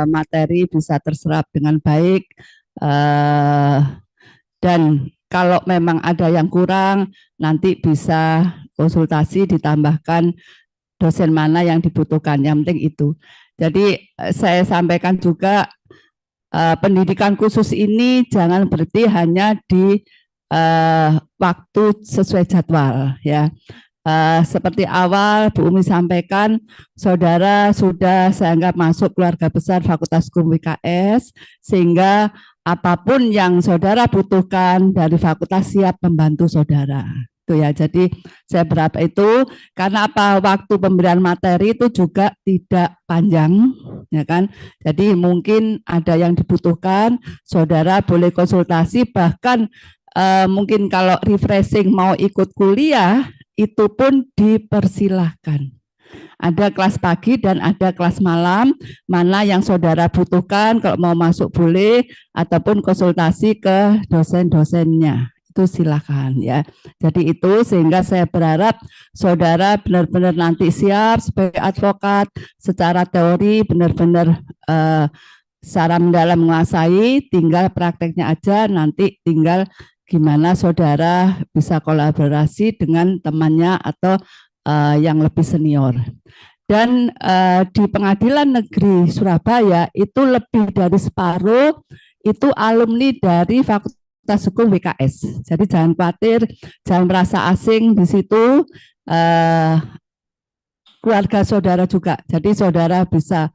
materi bisa terserap dengan baik, eh, dan kalau memang ada yang kurang nanti bisa konsultasi ditambahkan dosen mana yang dibutuhkan, yang penting itu. Jadi saya sampaikan juga pendidikan khusus ini jangan berhenti hanya di waktu sesuai jadwal ya. Seperti awal Bu Umi sampaikan, saudara sudah saya anggap masuk keluarga besar Fakultas Hukum WKS, sehingga apapun yang saudara butuhkan dari fakultas siap membantu saudara. Itu ya, jadi saya berharap itu, karena apa, waktu pemberian materi itu juga tidak panjang, ya kan? Jadi mungkin ada yang dibutuhkan, saudara boleh konsultasi, bahkan mungkin kalau refreshing mau ikut kuliah, itu pun dipersilahkan. Ada kelas pagi dan ada kelas malam, mana yang saudara butuhkan, kalau mau masuk boleh, ataupun konsultasi ke dosen-dosennya. Itu silakan ya. Jadi itu sehingga saya berharap saudara benar-benar nanti siap sebagai advokat secara teori benar-benar secara mendalam menguasai, tinggal prakteknya aja, nanti tinggal gimana saudara bisa kolaborasi dengan temannya atau yang lebih senior. Dan di Pengadilan Negeri Surabaya itu lebih dari separuh itu alumni dari Fakultas Hukum WKS. Jadi jangan khawatir, jangan merasa asing di situ. Keluarga saudara juga. Jadi saudara bisa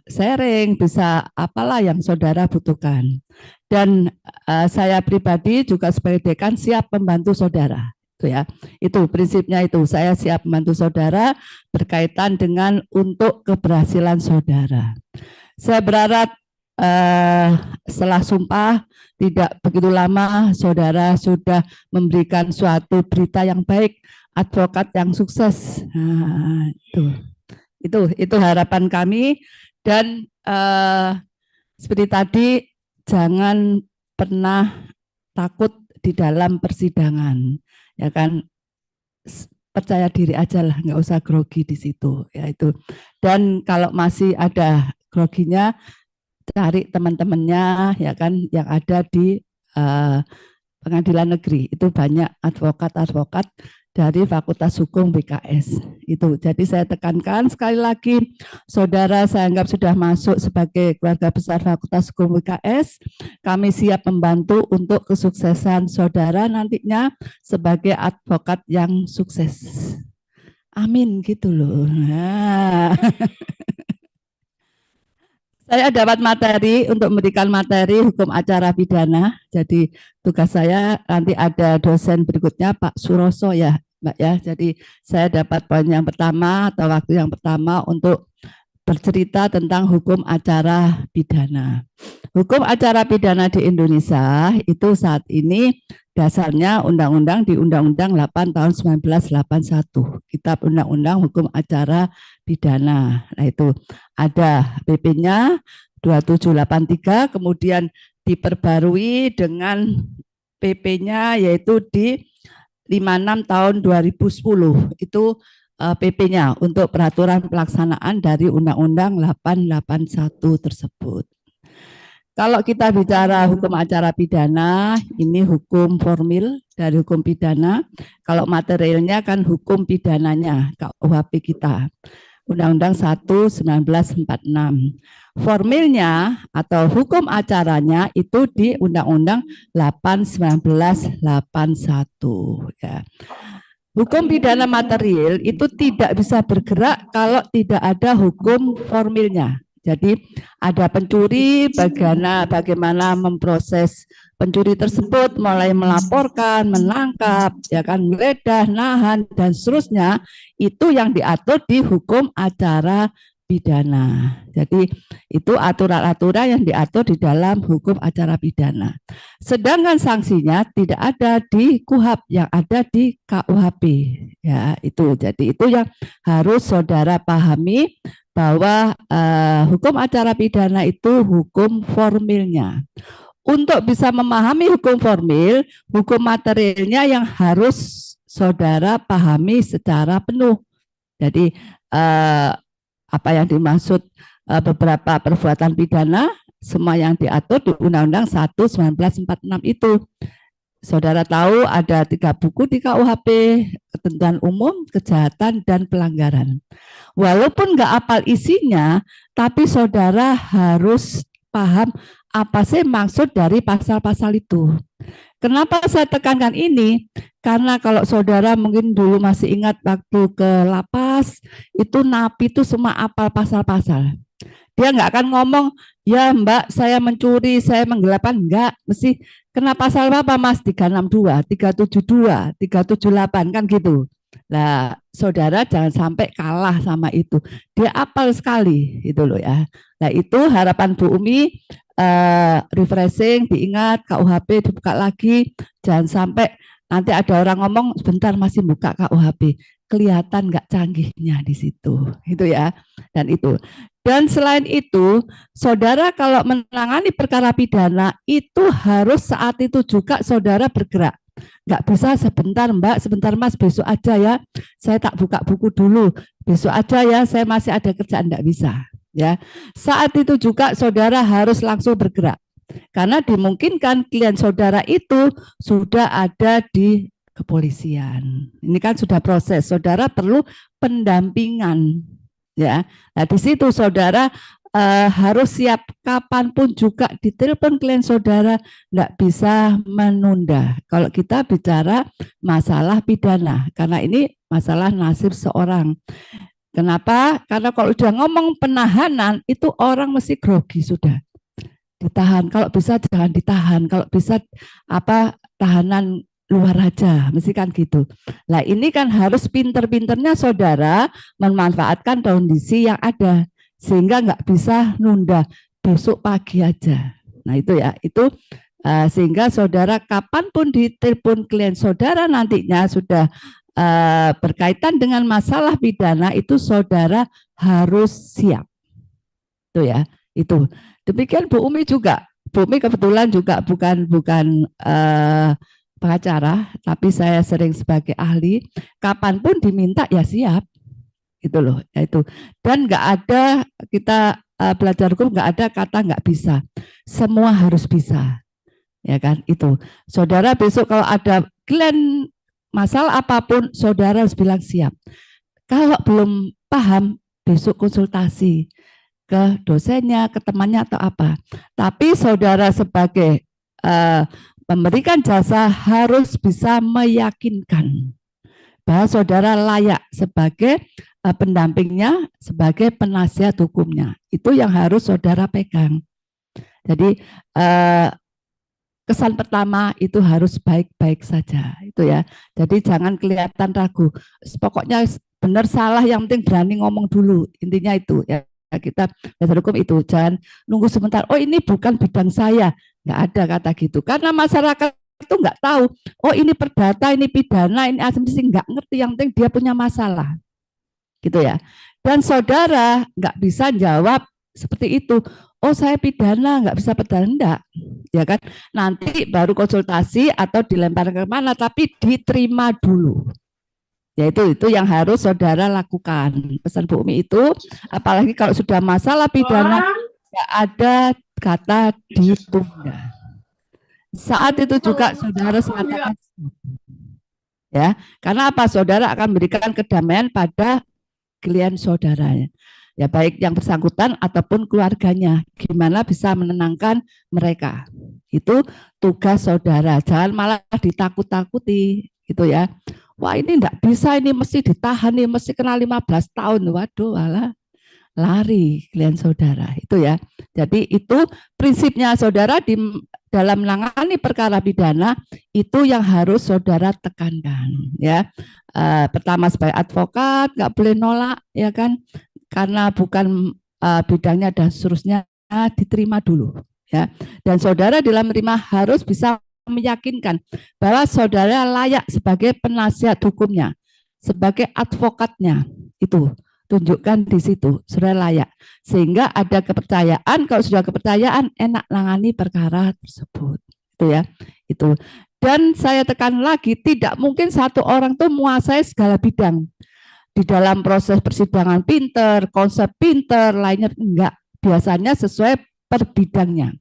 sharing, bisa apalah yang saudara butuhkan. Dan saya pribadi juga sebagai dekan siap membantu saudara. Itu ya, itu prinsipnya itu. Saya siap membantu saudara berkaitan dengan untuk keberhasilan saudara. Saya berharap setelah sumpah tidak begitu lama saudara sudah memberikan suatu berita yang baik, advokat yang sukses. Nah, itu harapan kami. Dan seperti tadi, jangan pernah takut di dalam persidangan, ya kan? Percaya diri aja lah, nggak usah grogi di situ, ya itu. Dan kalau masih ada groginya, cari teman-temannya, ya kan, yang ada di pengadilan negeri. Itu banyak advokat-advokat dari Fakultas Hukum BKS. Itu. Jadi saya tekankan sekali lagi, saudara saya anggap sudah masuk sebagai keluarga besar Fakultas Hukum BKS. Kami siap membantu untuk kesuksesan saudara nantinya sebagai advokat yang sukses. Amin gitu loh. Nah. Saya dapat materi untuk memberikan materi hukum acara pidana. Jadi tugas saya nanti ada dosen berikutnya Pak Suroso ya, Mbak ya. Jadi saya dapat poin yang pertama atau waktu yang pertama untuk bercerita tentang hukum acara pidana. Hukum acara pidana di Indonesia itu saat ini dasarnya undang-undang di Undang-Undang 8 tahun 1981, Kitab Undang-Undang Hukum Acara Pidana. Nah itu ada PP-nya 2783, kemudian diperbarui dengan PP-nya yaitu di 56 tahun 2010, itu PP-nya untuk peraturan pelaksanaan dari Undang-Undang 881 tersebut. Kalau kita bicara hukum acara pidana, ini hukum formil dari hukum pidana. Kalau materialnya kan hukum pidananya, KUHP kita. Undang-Undang 1 1946. Formilnya atau hukum acaranya itu di Undang-Undang 8 1981 ya. Hukum pidana material itu tidak bisa bergerak kalau tidak ada hukum formilnya. Jadi ada pencuri, bagaimana memproses pencuri tersebut, mulai melaporkan, menangkap, ya kan, menggeledah, nahan dan seterusnya, itu yang diatur di hukum acara pidana. Jadi itu aturan-aturan yang diatur di dalam hukum acara pidana. Sedangkan sanksinya tidak ada di KUHP, yang ada di KUHP. Ya, itu. Jadi itu yang harus saudara pahami, bahwa hukum acara pidana itu hukum formilnya. Untuk bisa memahami hukum formil, hukum materialnya yang harus saudara pahami secara penuh. Jadi apa yang dimaksud beberapa perbuatan pidana, semua yang diatur di Undang-Undang 1/1946 itu. Saudara tahu ada 3 buku di KUHP, ketentuan umum, kejahatan, dan pelanggaran. Walaupun nggak apal isinya, tapi saudara harus paham apa sih maksud dari pasal-pasal itu. Kenapa saya tekankan ini? Karena kalau saudara mungkin dulu masih ingat waktu ke lapas, itu napi itu semua apal pasal-pasal. Dia nggak akan ngomong, ya Mbak saya mencuri, saya menggelapkan, enggak. Mesti kena pasal apa Mas? 362, 372, 378, kan gitu. Nah, saudara jangan sampai kalah sama itu. Dia apal sekali, itu loh ya. Nah, itu harapan Bu Umi, refreshing, diingat, KUHP dibuka lagi, jangan sampai nanti ada orang ngomong sebentar masih buka KUHP, kelihatan nggak canggihnya di situ, itu ya. Dan itu. Dan selain itu, saudara kalau menangani perkara pidana itu harus saat itu juga saudara bergerak. Nggak bisa sebentar Mbak, sebentar Mas, besok aja ya. Saya tak buka buku dulu. Besok aja ya, saya masih ada kerjaan, nggak bisa. Ya, saat itu juga saudara harus langsung bergerak. Karena dimungkinkan klien saudara itu sudah ada di kepolisian. Ini kan sudah proses, saudara perlu pendampingan. Ya, nah di situ saudara harus siap kapanpun juga ditelepon klien saudara, nggak bisa menunda. Kalau kita bicara masalah pidana, karena ini masalah nasib seorang. Kenapa? Karena kalau udah ngomong penahanan itu orang mesti grogi sudah. Ditahan, kalau bisa jangan ditahan, kalau bisa tahanan luar aja, mesti kan gitu. Nah ini kan harus pinter-pinternya saudara memanfaatkan kondisi yang ada sehingga nggak bisa nunda besok pagi aja. Nah itu ya, itu sehingga saudara kapanpun ditelepon klien saudara nantinya sudah berkaitan dengan masalah pidana itu saudara harus siap. Itu ya, itu. Demikian Bu Umi juga. Bu Umi kebetulan juga bukan pengacara, tapi saya sering sebagai ahli. Kapanpun diminta ya siap, gitu loh. Ya itu. Dan nggak ada kita belajar hukum nggak ada kata nggak bisa. Semua harus bisa, ya kan? Itu. Saudara besok kalau ada klien masalah apapun, saudara harus bilang siap. Kalau belum paham, besok konsultasi ke dosennya, ke temannya atau apa. Tapi saudara sebagai memberikan jasa harus bisa meyakinkan bahwa saudara layak sebagai pendampingnya, sebagai penasihat hukumnya. Itu yang harus saudara pegang. Jadi kesan pertama itu harus baik-baik saja, itu ya. Jadi jangan kelihatan ragu. Pokoknya benar salah yang penting berani ngomong dulu. Intinya itu ya. Kita dasar hukum itu jangan nunggu sebentar. Oh ini bukan bidang saya, nggak ada kata gitu. Karena masyarakat itu nggak tahu. Oh ini perdata, ini pidana, ini asumsi nggak ngerti. Yang penting dia punya masalah, gitu ya. Dan saudara nggak bisa jawab seperti itu. Oh saya pidana nggak bisa pidana, enggak, ya kan? Nanti baru konsultasi atau dilempar ke mana, tapi diterima dulu. Ya itu yang harus saudara lakukan. Pesan Bu Umi itu, apalagi kalau sudah masalah pidana, tidak ada kata ditunda. Saat itu juga saudara mengatakan, ya, karena apa? Saudara akan memberikan kedamaian pada klien saudaranya. Ya baik yang bersangkutan ataupun keluarganya, gimana bisa menenangkan mereka. Itu tugas saudara, jangan malah ditakut-takuti gitu ya. Wah ini enggak bisa, ini mesti ditahan, ini mesti kena 15 tahun. Waduh, alah, lari klien saudara, itu ya. Jadi itu prinsipnya saudara di dalam menangani perkara pidana itu yang harus saudara tekankan ya. Pertama sebagai advokat nggak boleh nolak ya kan, karena bukan bidangnya dan seterusnya, diterima dulu ya. Dan saudara dalam menerima harus bisa meyakinkan bahwa saudara layak sebagai penasihat hukumnya, sebagai advokatnya. Itu tunjukkan di situ saudara layak, sehingga ada kepercayaan. Kalau sudah kepercayaan, enak nangani perkara tersebut. Itu ya, itu. Dan saya tekan lagi, tidak mungkin satu orang tuh menguasai segala bidang. di dalam proses persidangan pinter, konsep pinter, lainnya enggak. Biasanya sesuai per bidangnya.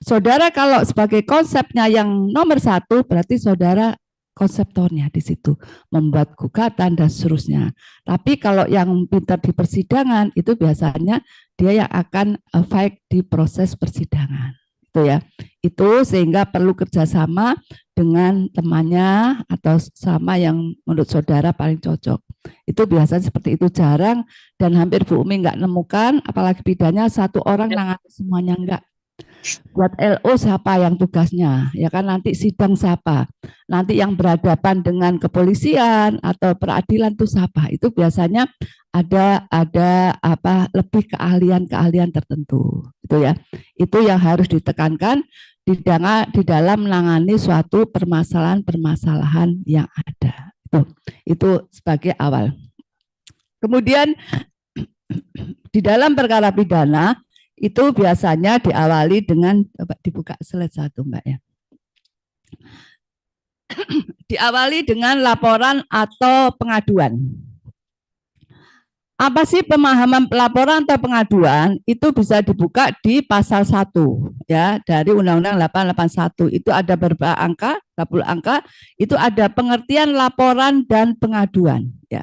Saudara kalau sebagai konsepnya yang nomor satu, berarti saudara konseptornya di situ, membuat gugatan dan seterusnya. Tapi kalau yang pintar di persidangan itu biasanya dia yang akan fight di proses persidangan. Itu ya. Itu sehingga perlu kerjasama dengan temannya atau sama yang menurut saudara paling cocok. Itu biasanya seperti itu, jarang dan hampir Bu Umi nggak nemukan, apalagi bidangnya satu orang nangani semuanya enggak. Buat LO siapa yang tugasnya, ya kan, nanti sidang siapa, nanti yang berhadapan dengan kepolisian atau peradilan itu siapa, itu biasanya ada apa lebih keahlian tertentu, itu ya, itu yang harus ditekankan di dalam menangani suatu permasalahan yang ada, itu sebagai awal. Kemudian di dalam perkara pidana itu biasanya diawali dengan, coba dibuka slide 1 Mbak ya. Diawali dengan laporan atau pengaduan. Apa sih pemahaman laporan atau pengaduan? Itu bisa dibuka di pasal 1 ya dari Undang-Undang 881. Itu ada beberapa angka, 30 angka, itu ada pengertian laporan dan pengaduan ya.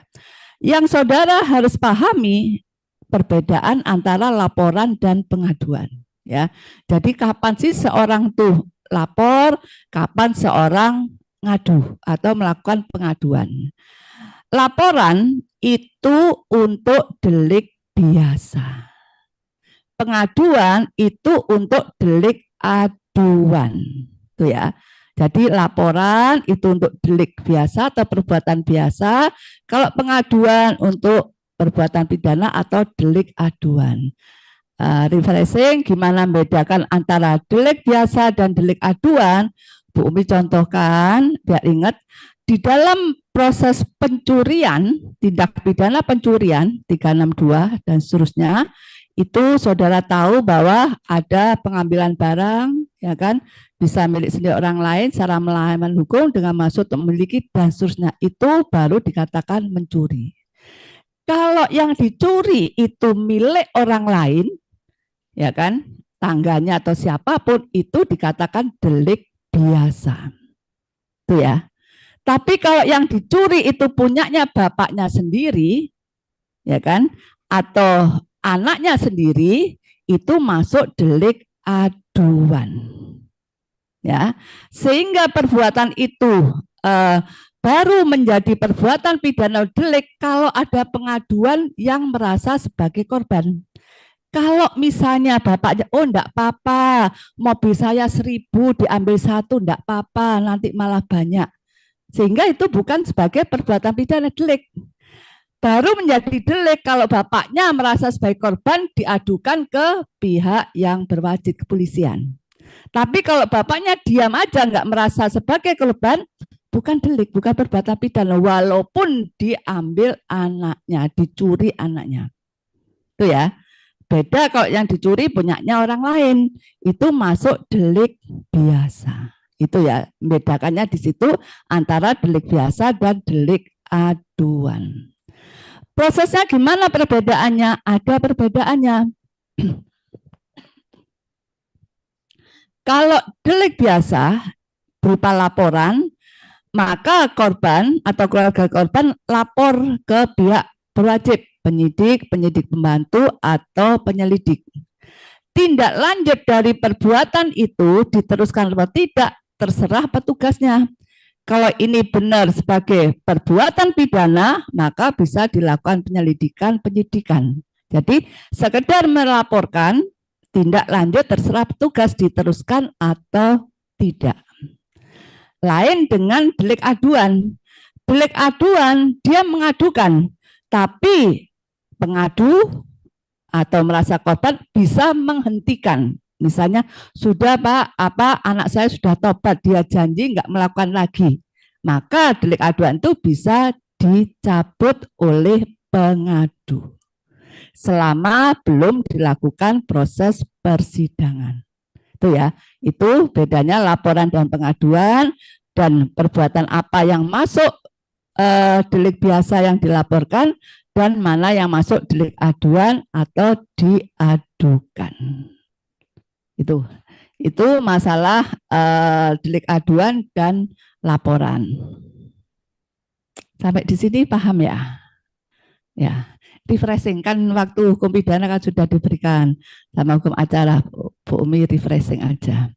Yang saudara harus pahami perbedaan antara laporan dan pengaduan ya. Jadi kapan sih seorang tuh lapor, kapan seorang ngadu atau melakukan pengaduan. Laporan itu untuk delik biasa. Pengaduan itu untuk delik aduan. Tuh ya. Jadi laporan itu untuk delik biasa atau perbuatan biasa, kalau pengaduan untuk perbuatan pidana atau delik aduan. Refreshing, gimana membedakan antara delik biasa dan delik aduan? Bu Umi contohkan, biar ingat, di dalam proses pencurian, tindak pidana pencurian, 362 dan seterusnya, itu saudara tahu bahwa ada pengambilan barang, ya kan, bisa milik sendiri orang lain secara melawan hukum dengan maksud memiliki dan seterusnya, itu baru dikatakan mencuri. Kalau yang dicuri itu milik orang lain, ya kan, tangganya atau siapapun, itu dikatakan delik biasa. Itu ya. Tapi kalau yang dicuri itu punyanya bapaknya sendiri, ya kan, atau anaknya sendiri, itu masuk delik aduan. Ya, sehingga perbuatan itu baru menjadi perbuatan pidana delik kalau ada pengaduan yang merasa sebagai korban. Kalau misalnya bapaknya, oh enggak apa-apa, mobil saya 1000 diambil 1, enggak apa-apa, nanti malah banyak. Sehingga itu bukan sebagai perbuatan pidana delik. Baru menjadi delik kalau bapaknya merasa sebagai korban diadukan ke pihak yang berwajib, kepolisian. Tapi kalau bapaknya diam aja enggak merasa sebagai korban, bukan delik, bukan perbuatan pidana, walaupun diambil anaknya, dicuri anaknya. Itu ya. Beda kalau yang dicuri punyanya orang lain, itu masuk delik biasa. Itu ya, membedakannya di situ antara delik biasa dan delik aduan. Prosesnya gimana perbedaannya? Ada perbedaannya. Kalau delik biasa berupa laporan, maka korban atau keluarga korban lapor ke pihak berwajib, penyidik, penyidik pembantu, atau penyelidik. Tindak lanjut dari perbuatan itu diteruskan atau tidak, terserah petugasnya. Kalau ini benar sebagai perbuatan pidana, maka bisa dilakukan penyelidikan, penyidikan. Jadi sekedar melaporkan, tindak lanjut terserah petugas diteruskan atau tidak. Lain dengan delik aduan. Delik aduan dia mengadukan, tapi pengadu atau merasa korban bisa menghentikan. Misalnya sudah Pak, anak saya sudah tobat, dia janji nggak melakukan lagi. Maka delik aduan itu bisa dicabut oleh pengadu selama belum dilakukan proses persidangan. Itu ya, itu bedanya laporan dan pengaduan, dan perbuatan apa yang masuk delik biasa yang dilaporkan dan mana yang masuk delik aduan atau diadukan. Itu masalah delik aduan dan laporan. Sampai di sini paham ya? Ya, refreshing kan waktu hukum pidana kan sudah diberikan sama hukum acara. Bu Umi refreshing aja.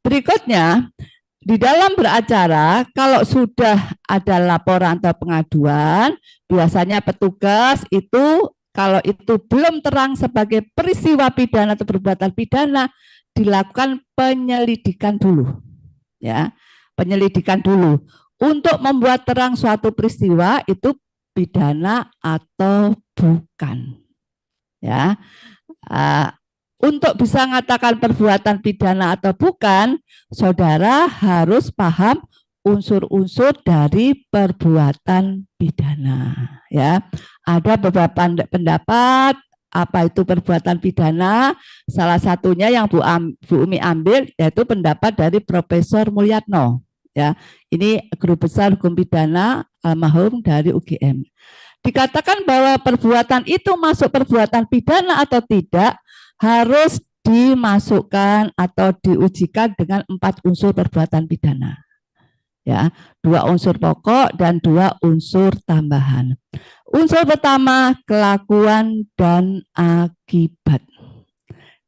Berikutnya, di dalam beracara, kalau sudah ada laporan atau pengaduan, biasanya petugas itu kalau itu belum terang sebagai peristiwa pidana atau perbuatan pidana, dilakukan penyelidikan dulu. Ya, penyelidikan dulu. Untuk membuat terang suatu peristiwa itu pidana atau bukan. Ya. Untuk bisa mengatakan perbuatan pidana atau bukan, saudara harus paham unsur-unsur dari perbuatan pidana. Ya, ada beberapa pendapat apa itu perbuatan pidana. Salah satunya yang Bu Umi ambil yaitu pendapat dari Profesor Mulyatno. Ya, ini guru besar hukum pidana almarhum dari UGM. Dikatakan bahwa perbuatan itu masuk perbuatan pidana atau tidak harus dimasukkan atau diujikan dengan 4 unsur perbuatan pidana. Ya, 2 unsur pokok dan 2 unsur tambahan. Unsur pertama, kelakuan dan akibat.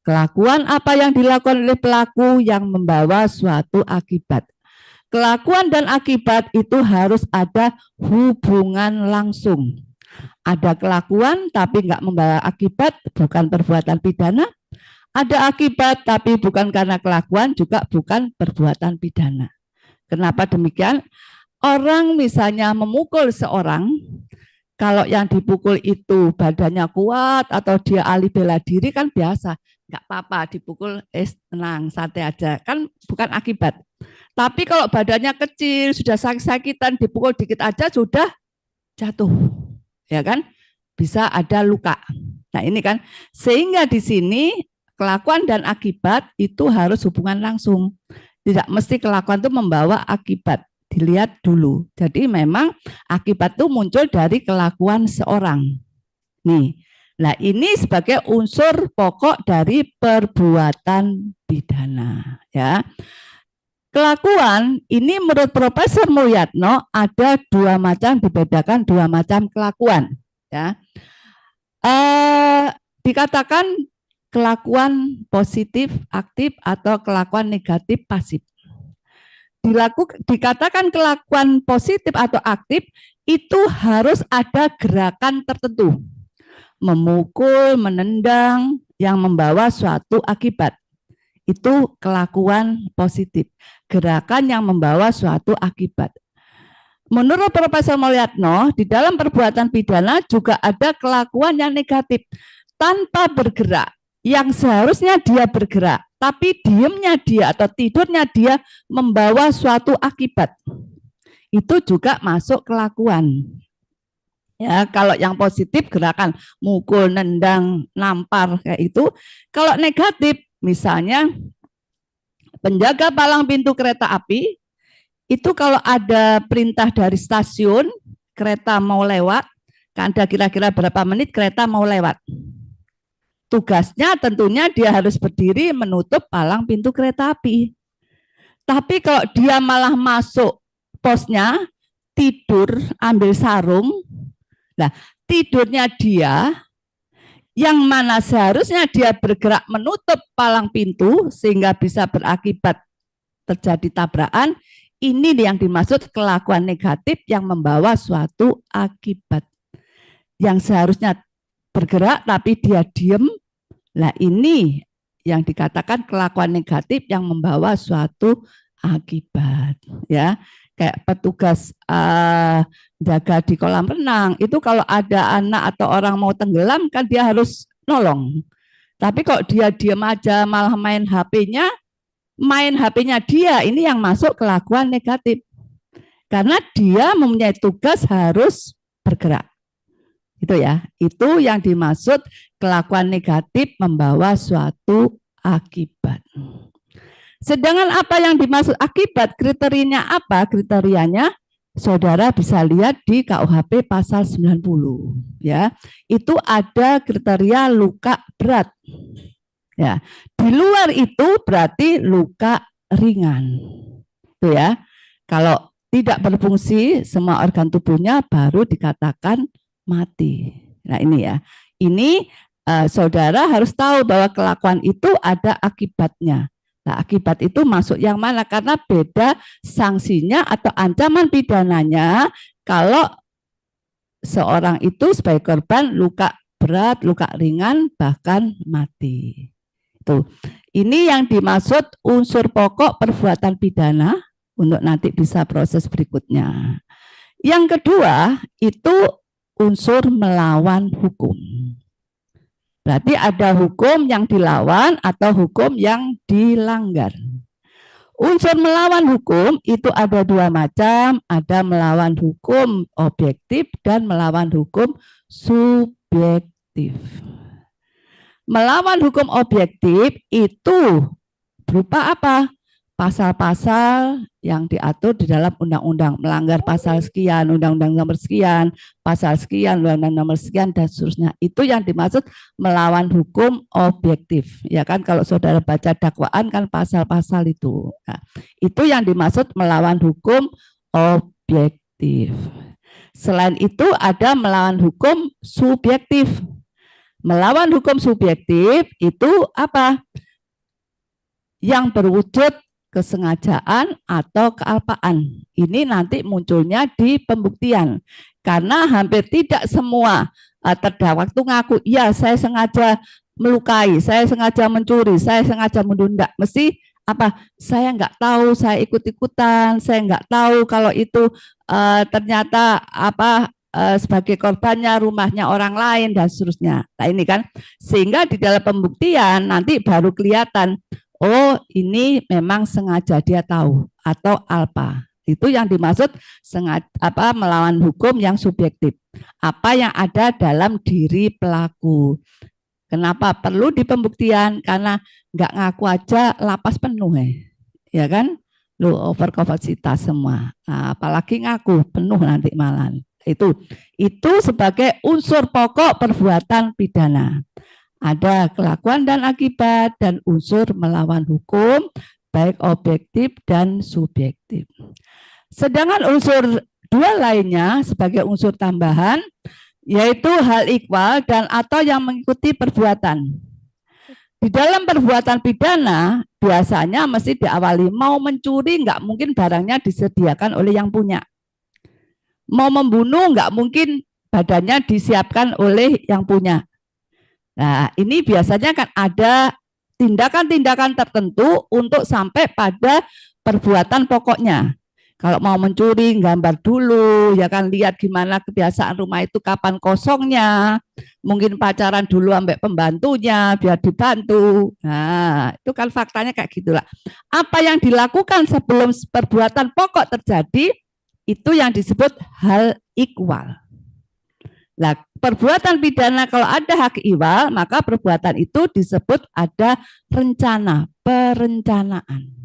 Kelakuan apa yang dilakukan oleh pelaku yang membawa suatu akibat. Kelakuan dan akibat itu harus ada hubungan langsung. Ada kelakuan tapi nggak membawa akibat, bukan perbuatan pidana. Ada akibat tapi bukan karena kelakuan, juga bukan perbuatan pidana. Kenapa demikian? Orang misalnya memukul seorang, kalau yang dipukul itu badannya kuat atau dia ahli bela diri kan biasa, nggak apa-apa dipukul, tenang, santai aja, kan bukan akibat. Tapi kalau badannya kecil, sudah sakit-sakitan, dipukul dikit aja sudah jatuh, ya kan? Bisa ada luka. Nah ini kan, sehingga di sini kelakuan dan akibat itu harus hubungan langsung. Tidak mesti kelakuan itu membawa akibat. Dilihat dulu. Jadi memang akibat itu muncul dari kelakuan seorang. Nih, nah ini sebagai unsur pokok dari perbuatan pidana. Ya. Kelakuan ini menurut Profesor Mulyatno ada 2 macam, dibedakan 2 macam kelakuan. Ya. Dikatakan kelakuan positif aktif atau kelakuan negatif pasif. Dikatakan kelakuan positif atau aktif itu harus ada gerakan tertentu. Memukul, menendang yang membawa suatu akibat. Itu kelakuan positif. Gerakan yang membawa suatu akibat. Menurut Profesor Mulyatno, di dalam perbuatan pidana juga ada kelakuan yang negatif. Tanpa bergerak. Yang seharusnya dia bergerak. Tapi diamnya dia atau tidurnya dia membawa suatu akibat. Itu juga masuk kelakuan. Ya, kalau yang positif gerakan mukul, nendang, nampar kayak itu. Kalau negatif misalnya penjaga palang pintu kereta api itu kalau ada perintah dari stasiun kereta mau lewat, ada kira-kira berapa menit kereta mau lewat. Tugasnya tentunya dia harus berdiri menutup palang pintu kereta api. Tapi kalau dia malah masuk posnya, tidur, ambil sarung, nah tidurnya dia, yang mana seharusnya dia bergerak menutup palang pintu sehingga bisa berakibat terjadi tabrakan, ini yang dimaksud kelakuan negatif yang membawa suatu akibat. Yang seharusnya bergerak tapi dia diem, nah ini yang dikatakan kelakuan negatif yang membawa suatu akibat. Ya, kayak petugas jaga di kolam renang, itu kalau ada anak atau orang mau tenggelam kan dia harus nolong. Tapi kalau dia diam aja malah main HP-nya dia, ini yang masuk kelakuan negatif. Karena dia mempunyai tugas harus bergerak. Itu ya, itu yang dimaksud kelakuan negatif membawa suatu akibat. Sedangkan apa yang dimaksud akibat, kriterianya apa? Kriterianya saudara bisa lihat di KUHP pasal 90 ya. Itu ada kriteria luka berat. Ya. Di luar itu berarti luka ringan. Itu ya. Kalau tidak berfungsi semua organ tubuhnya baru dikatakan mati. Nah, ini ya. Ini saudara harus tahu bahwa kelakuan itu ada akibatnya. Nah, akibat itu masuk yang mana? Karena beda sanksinya atau ancaman pidananya kalau seorang itu sebagai korban luka berat, luka ringan, bahkan mati. Itu. Ini yang dimaksud unsur pokok perbuatan pidana untuk nanti bisa proses berikutnya. Yang kedua itu unsur melawan hukum. Berarti ada hukum yang dilawan atau hukum yang dilanggar. Unsur melawan hukum itu ada dua macam, ada melawan hukum objektif dan melawan hukum subjektif. Melawan hukum objektif itu berupa apa? Pasal-pasal yang diatur di dalam undang-undang, melanggar pasal sekian, undang-undang nomor sekian, pasal sekian, undang-undang nomor sekian, dan seterusnya. Itu yang dimaksud melawan hukum objektif. Ya kan, kalau saudara baca dakwaan kan pasal-pasal itu. Nah, itu yang dimaksud melawan hukum objektif. Selain itu ada melawan hukum subjektif. Melawan hukum subjektif itu apa? Yang berwujud kesengajaan atau kealpaan. Ini nanti munculnya di pembuktian. Karena hampir tidak semua terdakwa itu ngaku, ya saya sengaja melukai, saya sengaja mencuri, saya sengaja menunda. Mesti apa? Saya nggak tahu, saya ikut-ikutan, saya nggak tahu kalau itu ternyata apa sebagai korbannya rumahnya orang lain dan seterusnya. Nah ini kan, sehingga di dalam pembuktian nanti baru kelihatan, oh ini memang sengaja dia tahu atau alpa. Itu yang dimaksud sengaja apa melawan hukum yang subjektif. Apa yang ada dalam diri pelaku. Kenapa perlu di pembuktian? Karena nggak ngaku aja lapas penuh ya kan? Lu over kapasitas semua. Nah, apalagi ngaku penuh nanti malah. Itu sebagai unsur pokok perbuatan pidana. Ada kelakuan dan akibat dan unsur melawan hukum baik objektif dan subjektif. Sedangkan unsur dua lainnya sebagai unsur tambahan yaitu hal ikhwal dan atau yang mengikuti perbuatan. Di dalam perbuatan pidana biasanya mesti diawali mau mencuri nggak mungkin barangnya disediakan oleh yang punya. Mau membunuh nggak mungkin badannya disiapkan oleh yang punya. Nah, ini biasanya kan ada tindakan-tindakan tertentu untuk sampai pada perbuatan pokoknya. Kalau mau mencuri, gambar dulu, ya kan lihat gimana kebiasaan rumah itu kapan kosongnya. Mungkin pacaran dulu sampai pembantunya biar dibantu. Nah, itu kan faktanya kayak gitulah. Apa yang dilakukan sebelum perbuatan pokok terjadi itu yang disebut hal ikhwal. Nah, perbuatan pidana kalau ada hak ikhwal, maka perbuatan itu disebut ada rencana, perencanaan.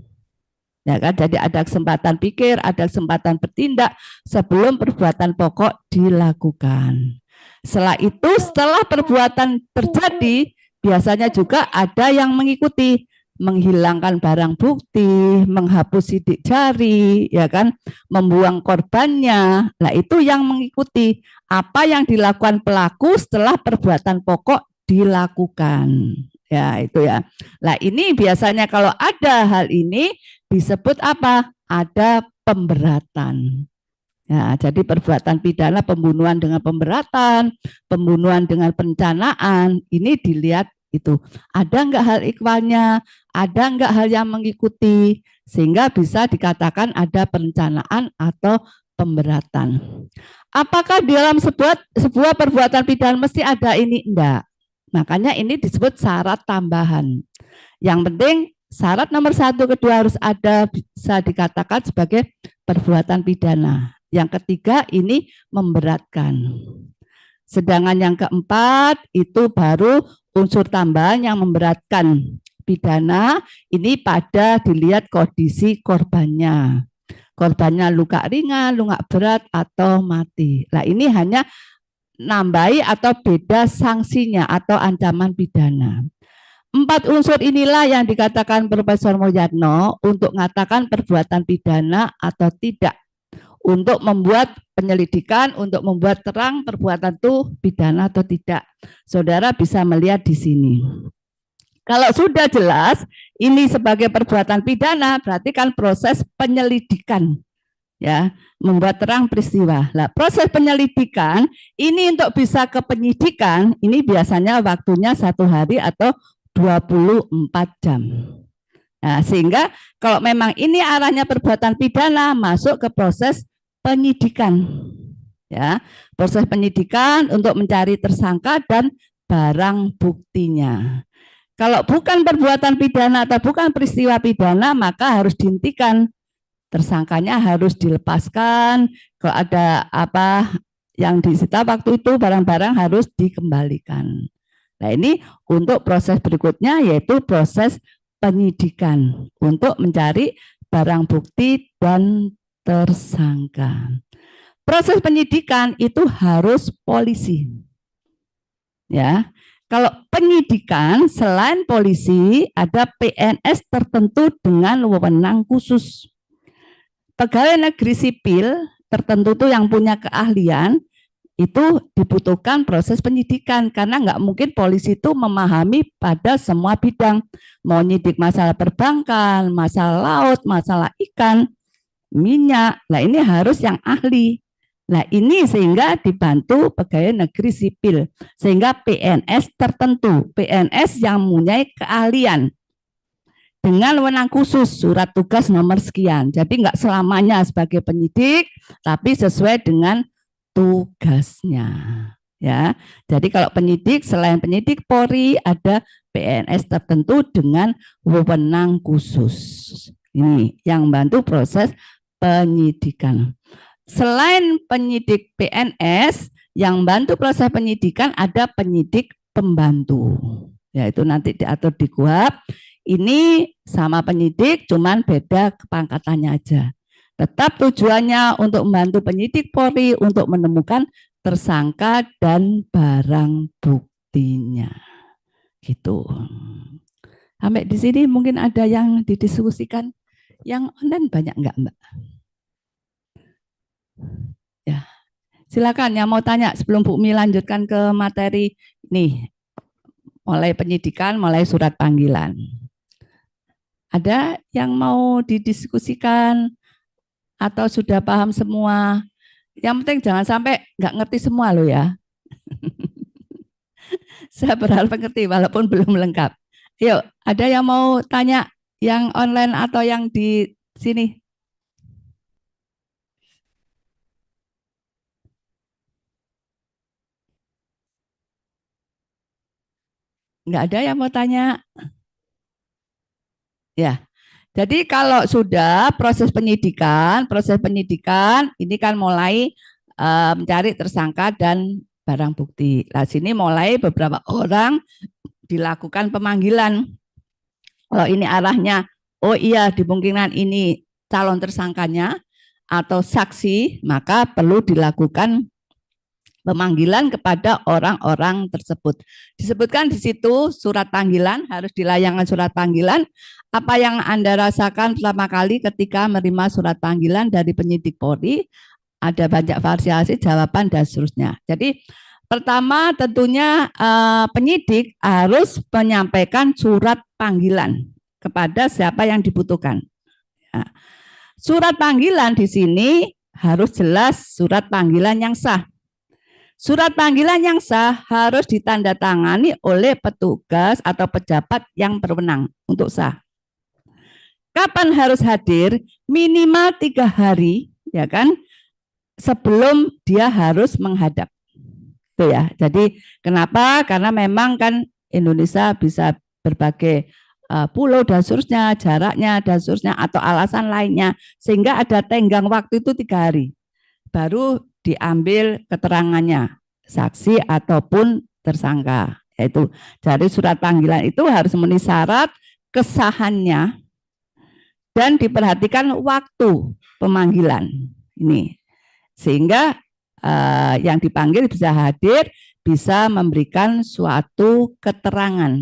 Ya kan? Jadi ada kesempatan pikir, ada kesempatan bertindak sebelum perbuatan pokok dilakukan. Setelah perbuatan terjadi, biasanya juga ada yang mengikuti, menghilangkan barang bukti, menghapus sidik jari, ya kan, membuang korbannya. Nah, itu yang mengikuti apa yang dilakukan pelaku setelah perbuatan pokok dilakukan. Ya, itu ya. Nah, ini biasanya kalau ada hal ini disebut apa? Ada pemberatan. Ya, jadi perbuatan pidana pembunuhan dengan pemberatan, pembunuhan dengan perencanaan, ini dilihat itu. Ada enggak hal ikhwalnya? Ada enggak hal yang mengikuti? Sehingga bisa dikatakan ada perencanaan atau pemberatan. Apakah di dalam sebuah perbuatan pidana mesti ada ini? Enggak. Makanya ini disebut syarat tambahan. Yang penting syarat nomor 1, kedua harus ada, bisa dikatakan sebagai perbuatan pidana. Yang ketiga ini memberatkan. Sedangkan yang keempat itu baru unsur tambahan yang memberatkan pidana, ini pada dilihat kondisi korbannya. korbannya luka ringan, luka berat, atau mati. Nah, ini hanya nambahi atau beda sanksinya atau ancaman pidana. 4 unsur inilah yang dikatakan Profesor Moyatno untuk mengatakan perbuatan pidana atau tidak. Untuk membuat penyelidikan, untuk membuat terang perbuatan itu pidana atau tidak. Saudara bisa melihat di sini. Kalau sudah jelas ini sebagai perbuatan pidana, berarti kan proses penyelidikan, ya, membuat terang peristiwa. Nah, proses penyelidikan ini untuk bisa ke penyidikan, ini biasanya waktunya 1 hari atau 24 jam. Nah, sehingga kalau memang ini arahnya perbuatan pidana, masuk ke proses penyidikan. Ya, proses penyidikan untuk mencari tersangka dan barang buktinya. Kalau bukan perbuatan pidana atau bukan peristiwa pidana, maka harus dihentikan. Tersangkanya harus dilepaskan. Kalau ada apa yang disita waktu itu, barang-barang harus dikembalikan. Nah, ini untuk proses berikutnya yaitu proses penyidikan untuk mencari barang bukti dan tersangka. Proses penyidikan itu harus polisi. Ya. Kalau penyidikan selain polisi ada PNS tertentu dengan wewenang khusus. Pegawai negeri sipil tertentu tuh yang punya keahlian itu dibutuhkan proses penyidikan karena nggak mungkin polisi itu memahami pada semua bidang, mau nyidik masalah perbankan, masalah laut, masalah ikan, minyak. Nah, ini harus yang ahli. Nah, ini sehingga dibantu pegawai negeri sipil, sehingga PNS tertentu, PNS yang mempunyai keahlian dengan wewenang khusus, surat tugas nomor sekian. Jadi nggak selamanya sebagai penyidik, tapi sesuai dengan tugasnya, ya. Jadi kalau penyidik selain penyidik Polri ada PNS tertentu dengan wewenang khusus. Ini yang bantu proses penyidikan. Selain penyidik PNS yang bantu proses penyidikan ada penyidik pembantu. Yaitu nanti diatur di KUHP. Ini sama penyidik cuman beda kepangkatannya aja. Tetap tujuannya untuk membantu penyidik Polri untuk menemukan tersangka dan barang buktinya. Gitu. Sampai di sini mungkin ada yang didiskusikan. Yang online banyak enggak, Mbak? Ya. Silakan yang mau tanya sebelum Bu Mi lanjutkan ke materi nih. Mulai penyidikan, mulai surat panggilan. Ada yang mau didiskusikan? Atau sudah paham semua? Yang penting jangan sampai nggak ngerti semua loh ya. Saya berharap ngerti walaupun belum lengkap. Yuk, ada yang mau tanya yang online atau yang di sini? Nggak ada yang mau tanya? Ya. Jadi kalau sudah proses penyidikan ini kan mulai mencari tersangka dan barang bukti. Nah, sini mulai beberapa orang dilakukan pemanggilan. Kalau ini arahnya, oh iya dimungkinkan ini calon tersangkanya atau saksi, maka perlu dilakukan pemanggilan kepada orang-orang tersebut. Disebutkan di situ surat panggilan, harus dilayangkan surat panggilan. Apa yang Anda rasakan pertama kali ketika menerima surat panggilan dari penyidik Polri? Ada banyak variasi jawaban dan seterusnya. Jadi pertama tentunya penyidik harus menyampaikan surat panggilan kepada siapa yang dibutuhkan. Nah, surat panggilan di sini harus jelas surat panggilan yang sah. Surat panggilan yang sah harus ditandatangani oleh petugas atau pejabat yang berwenang untuk sah. Kapan harus hadir? Minimal 3 hari, ya kan? Sebelum dia harus menghadap. Itu ya. Jadi kenapa? Karena memang kan Indonesia bisa berbagai pulau dan seterusnya, jaraknya dan seterusnya atau alasan lainnya, sehingga ada tenggang waktu itu 3 hari. Baru diambil keterangannya saksi ataupun tersangka. Yaitu dari surat panggilan itu harus memenuhi syarat kesahannya dan diperhatikan waktu pemanggilan ini, sehingga yang dipanggil bisa hadir, bisa memberikan suatu keterangan.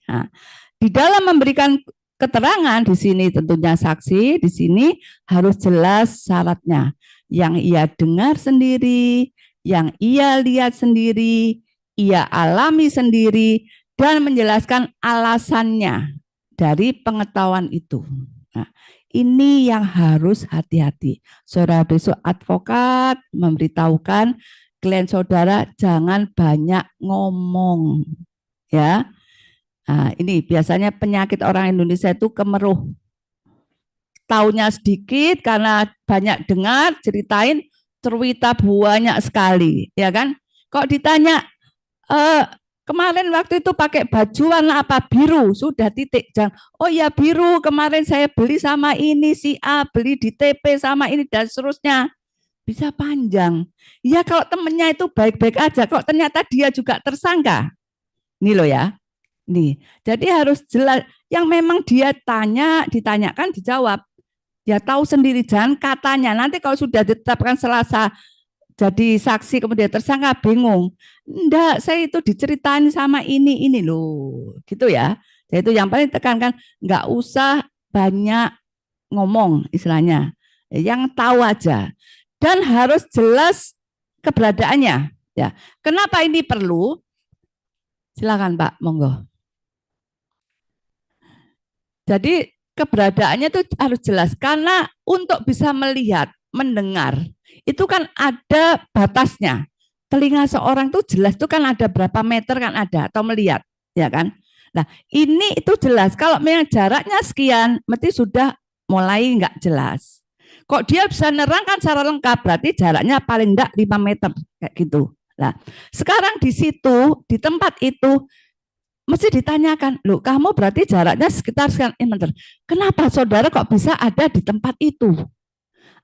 Nah, di dalam memberikan keterangan di sini tentunya saksi di sini harus jelas syaratnya, yang ia dengar sendiri, yang ia lihat sendiri, ia alami sendiri, dan menjelaskan alasannya dari pengetahuan itu. Nah, ini yang harus hati-hati. Saudara besok advokat memberitahukan klien saudara jangan banyak ngomong, ya. Nah, ini biasanya penyakit orang Indonesia itu kemeruh. Taunya sedikit karena banyak dengar, ceritain, cerita banyak sekali, ya kan? Kok ditanya, kemarin waktu itu pakai baju warna apa? Biru, sudah titik. Jangan, oh ya biru, kemarin saya beli sama ini, si A, beli di TP sama ini, dan seterusnya. Bisa panjang. Ya kalau temennya itu baik-baik aja, kok ternyata dia juga tersangka. Ini loh ya. Nih, jadi harus jelas yang memang dia tanya, ditanyakan, dijawab. Ya tahu sendiri, jangan katanya. Nanti kalau sudah ditetapkan Selasa jadi saksi kemudian tersangka bingung. Enggak, saya itu diceritain sama ini loh. Gitu ya. Jadi itu yang paling tekankan, enggak usah banyak ngomong istilahnya. Yang tahu aja. Dan harus jelas keberadaannya. Ya. Kenapa ini perlu? Silakan Pak, monggo. Jadi keberadaannya itu harus jelas karena untuk bisa melihat, mendengar itu kan ada batasnya. Telinga seorang itu jelas itu kan ada berapa meter kan ada atau melihat, ya kan? Nah, ini itu jelas. Kalau memang jaraknya sekian, mesti sudah mulai enggak jelas. Kok dia bisa nerangkan secara lengkap, berarti jaraknya paling enggak 5 meter kayak gitu. Nah, sekarang di situ, di tempat itu mesti ditanyakan, loh kamu berarti jaraknya sekitar sekian meter. Kenapa saudara kok bisa ada di tempat itu?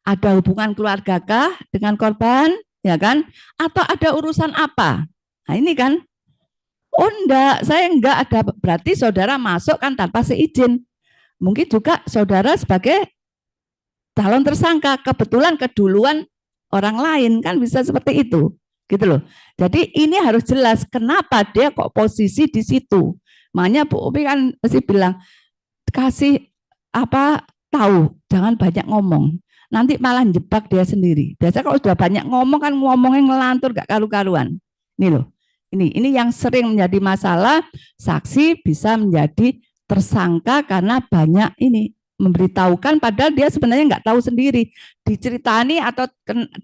Ada hubungan keluargakah dengan korban, ya kan? Atau ada urusan apa? Nah ini kan, oh enggak, saya enggak ada, berarti saudara masuk kan tanpa seizin. Mungkin juga saudara sebagai calon tersangka, kebetulan keduluan orang lain, kan bisa seperti itu. Gitu loh. Jadi ini harus jelas kenapa dia kok posisi di situ. Makanya Bu Upi kan mesti bilang kasih apa tahu, jangan banyak ngomong. Nanti malah jebak dia sendiri. Biasa kalau sudah banyak ngomong kan ngomongnya ngelantur gak karu-karuan. Ini loh. Ini yang sering menjadi masalah, saksi bisa menjadi tersangka karena banyak ini memberitahukan padahal dia sebenarnya nggak tahu sendiri, diceritani atau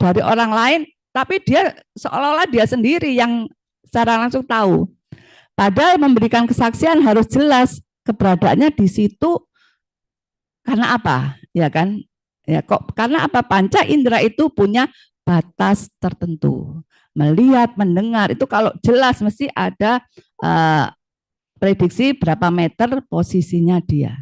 dari orang lain, tapi dia seolah-olah dia sendiri yang secara langsung tahu. Padahal memberikan kesaksian harus jelas keberadaannya di situ karena apa, ya kan? Ya kok karena apa? Panca indera itu punya batas tertentu. Melihat, mendengar itu kalau jelas mesti ada prediksi berapa meter posisinya dia.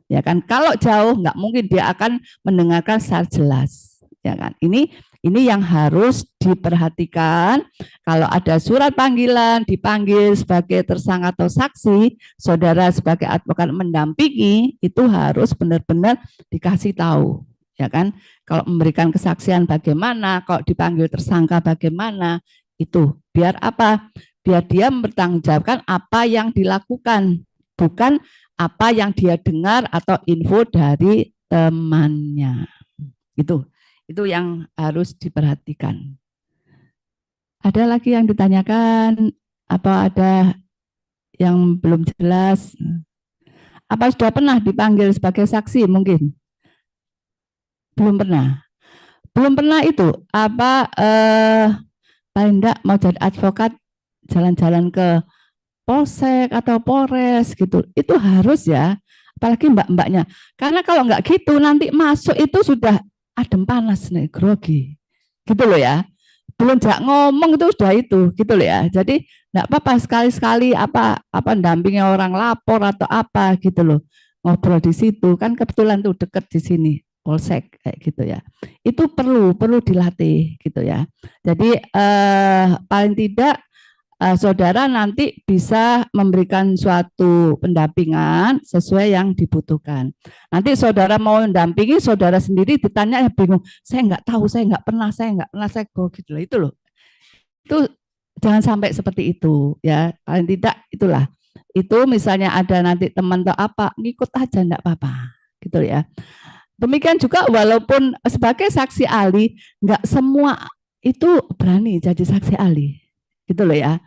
Ya kan? Kalau jauh nggak mungkin dia akan mendengarkan secara jelas. Ya kan? Ini yang harus diperhatikan. Kalau ada surat panggilan, dipanggil sebagai tersangka atau saksi, saudara sebagai advokat mendampingi, itu harus benar-benar dikasih tahu. Ya kan? Kalau memberikan kesaksian bagaimana, kalau dipanggil tersangka bagaimana, itu biar apa? Biar dia mempertanggungjawabkan apa yang dilakukan, bukan apa yang dia dengar atau info dari temannya. Itu yang harus diperhatikan. Ada lagi yang ditanyakan? Apa ada yang belum jelas? Apa sudah pernah dipanggil sebagai saksi mungkin? Belum pernah. Belum pernah itu apa paling enggak mau jadi advokat jalan-jalan ke polsek atau polres gitu. Itu harus ya, apalagi mbak-mbaknya. Karena kalau enggak gitu nanti masuk itu sudah adem panas nih, grogi. Gitu loh ya. Belum jak ngomong itu sudah itu, gitu loh ya. Jadi enggak apa-apa sekali-sekali apa dampingi orang lapor atau apa gitu loh. Ngobrol di situ kan kebetulan tuh deket di sini. Polsek kayak gitu ya. Itu perlu dilatih gitu ya. Jadi paling tidak saudara nanti bisa memberikan suatu pendampingan sesuai yang dibutuhkan. Nanti saudara mau mendampingi, saudara sendiri ditanya ya bingung, saya nggak tahu, saya nggak pernah, saya gitu loh, itu loh. Itu jangan sampai seperti itu ya, paling tidak itulah. Itu misalnya ada nanti teman atau apa, ngikut aja enggak apa-apa, gitu ya. Demikian juga walaupun sebagai saksi ahli, nggak semua itu berani jadi saksi ahli, gitu loh ya.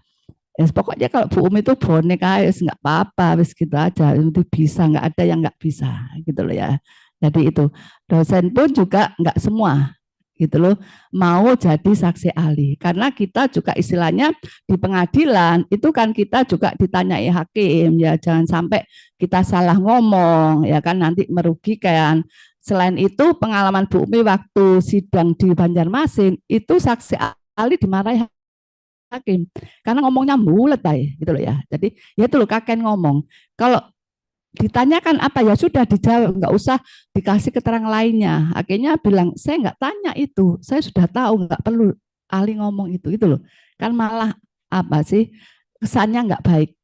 Ya, pokoknya kalau Bu Umi itu bonek aja, nggak apa-apa, wis gitu aja, itu bisa, nggak ada yang nggak bisa, gitu loh ya. Jadi itu dosen pun juga nggak semua, gitu loh, mau jadi saksi ahli, karena kita juga istilahnya di pengadilan itu kan kita juga ditanyai hakim ya, jangan sampai kita salah ngomong ya kan, nanti merugikan. Selain itu pengalaman Bu Umi waktu sidang di Banjarmasin itu saksi ahli dimarahi hakim karena ngomongnya bulat gitu loh ya. Jadi ya itu loh kakek ngomong. Kalau ditanyakan apa ya sudah dijawab, nggak usah dikasih keterangan lainnya. Akhirnya bilang saya nggak tanya itu, saya sudah tahu, nggak perlu ahli ngomong itu loh. Kan malah apa sih kesannya nggak baik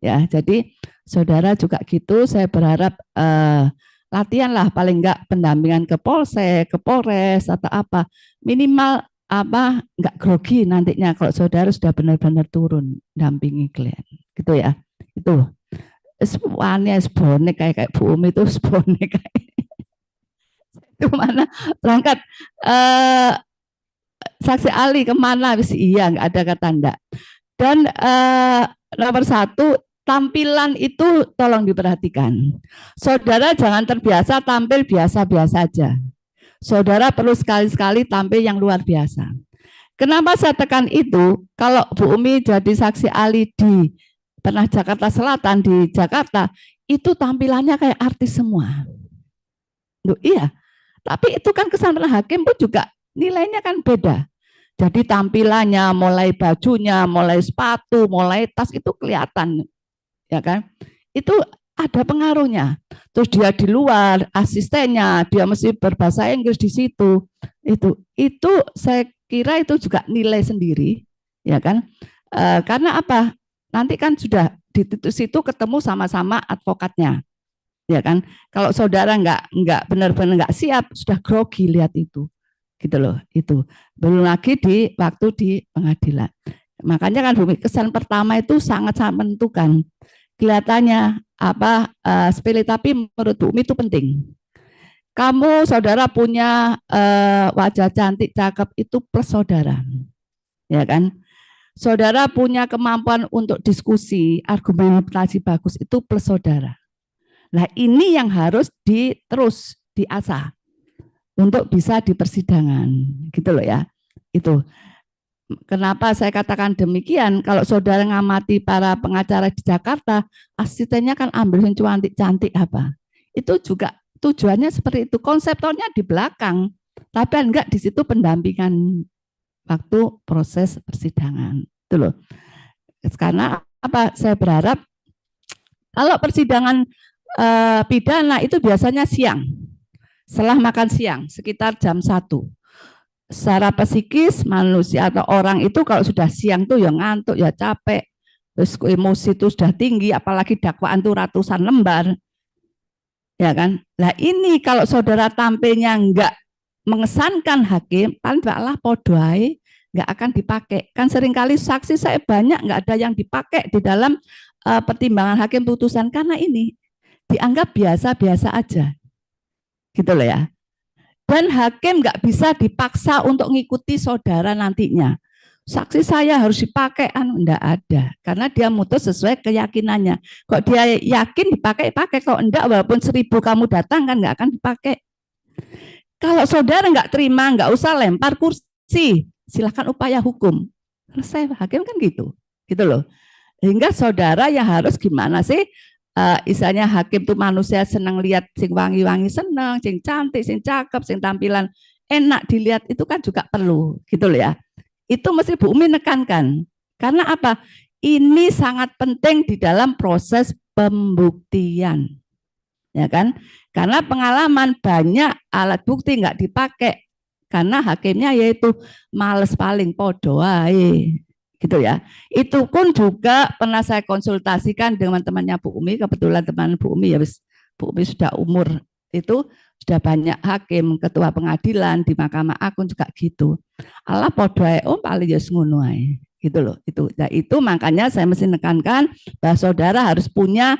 ya. Jadi saudara juga gitu. Saya berharap latihan lah paling nggak pendampingan ke Polsek, ke Polres atau apa, minimal apa nggak grogi nantinya kalau saudara sudah benar-benar turun dampingi klien gitu ya. Itu semuanya bonek kayak Bu Umi itu bonek kayak itu mana berangkat saksi ahli kemana wis iya nggak ada kata enggak. Dan nomor satu, tampilan itu tolong diperhatikan. Saudara jangan terbiasa tampil biasa-biasa aja. Saudara perlu sekali-sekali tampil yang luar biasa. Kenapa saya tekan itu? Kalau Bu Umi jadi saksi ahli di pernah Jakarta Selatan, di Jakarta, itu tampilannya kayak artis semua. Loh, iya, tapi itu kan kesan hakim pun juga nilainya kan beda. Jadi tampilannya, mulai bajunya, mulai sepatu, mulai tas itu kelihatan, ya kan? Itu ada pengaruhnya. Terus dia di luar, asistennya, dia mesti berbahasa Inggris di situ. Itu saya kira itu juga nilai sendiri, ya kan? Karena apa? Nanti kan sudah di situ ketemu sama-sama advokatnya, ya kan? Kalau saudara nggak benar-benar nggak siap, sudah grogi lihat itu. Gitu loh, itu belum lagi di waktu di pengadilan. Makanya kan Bumi kesan pertama itu sangat-sangat menentukan. Kelihatannya apa sepele tapi menurut Bumi itu penting. Kamu saudara punya wajah cantik cakep itu plus saudara, ya kan? Saudara punya kemampuan untuk diskusi, argumentasi bagus itu plus saudara. Nah ini yang harus terus diasah untuk bisa di persidangan, gitu loh ya. Itu kenapa saya katakan demikian. Kalau saudara ngamati para pengacara di Jakarta, asistennya kan ambil yang cantik-cantik apa. Itu juga tujuannya seperti itu. Konseptornya di belakang, tapi enggak di situ pendampingan waktu proses persidangan. Itu loh. Karena apa? Saya berharap kalau persidangan pidana itu biasanya siang. Setelah makan siang, sekitar jam 1. Secara psikis manusia atau orang itu kalau sudah siang tuh ya ngantuk, ya capek, terus emosi itu sudah tinggi, apalagi dakwaan tuh ratusan lembar, ya kan? Nah ini kalau saudara tampilnya enggak mengesankan hakim, paling Allah podoai nggak akan dipakai. Kan seringkali saksi saya banyak nggak ada yang dipakai di dalam pertimbangan hakim putusan karena ini dianggap biasa-biasa aja. Gitu loh ya. Dan hakim nggak bisa dipaksa untuk ngikuti saudara nantinya. Saksi saya harus dipakai, enggak ada. Karena dia mutus sesuai keyakinannya. Kok dia yakin dipakai, kalau enggak walaupun 1000 kamu datang kan nggak akan dipakai. Kalau saudara nggak terima, nggak usah lempar kursi. Silakan upaya hukum. Selesai, hakim kan gitu. Gitu loh. Hingga saudara yang harus gimana sih? Istilahnya hakim tuh manusia senang lihat sing wangi-wangi senang, sing cantik, sing cakep, sing tampilan enak dilihat itu kan juga perlu gitu loh ya. Itu mesti Bu Umi nekankan. Karena apa? Ini sangat penting di dalam proses pembuktian. Ya kan? Karena pengalaman banyak alat bukti nggak dipakai karena hakimnya yaitu males paling podo ae. gitu ya. Itu pun juga pernah saya konsultasikan dengan temannya Bu Umi, kebetulan teman Bu Umi ya, Bu Umi sudah umur itu sudah banyak hakim, ketua pengadilan di Mahkamah Agung juga gitu. Allah podoai om paling ya ngono ae. Gitu loh, itu. Nah, itu makanya saya mesti menekankan bahwa saudara harus punya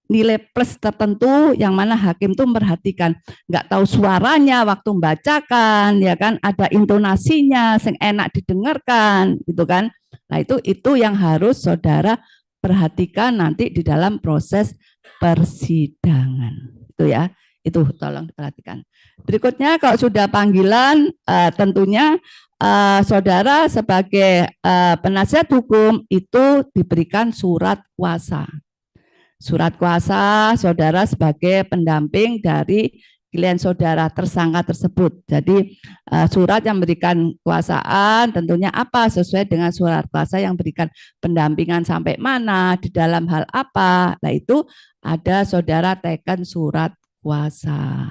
nilai plus tertentu yang mana hakim tuh memperhatikan, nggak tahu suaranya waktu membacakan, ya kan, ada intonasinya yang enak didengarkan, gitu kan. Nah, itu yang harus saudara perhatikan nanti di dalam proses persidangan. Itu ya, itu tolong diperhatikan. Berikutnya kalau sudah panggilan, tentunya saudara sebagai penasihat hukum itu diberikan surat kuasa. Surat kuasa saudara sebagai pendamping dari klien saudara tersangka tersebut. Jadi surat yang memberikan kuasaan tentunya apa sesuai dengan surat kuasa yang berikan pendampingan sampai mana, di dalam hal apa. Nah itu ada saudara teken surat kuasa.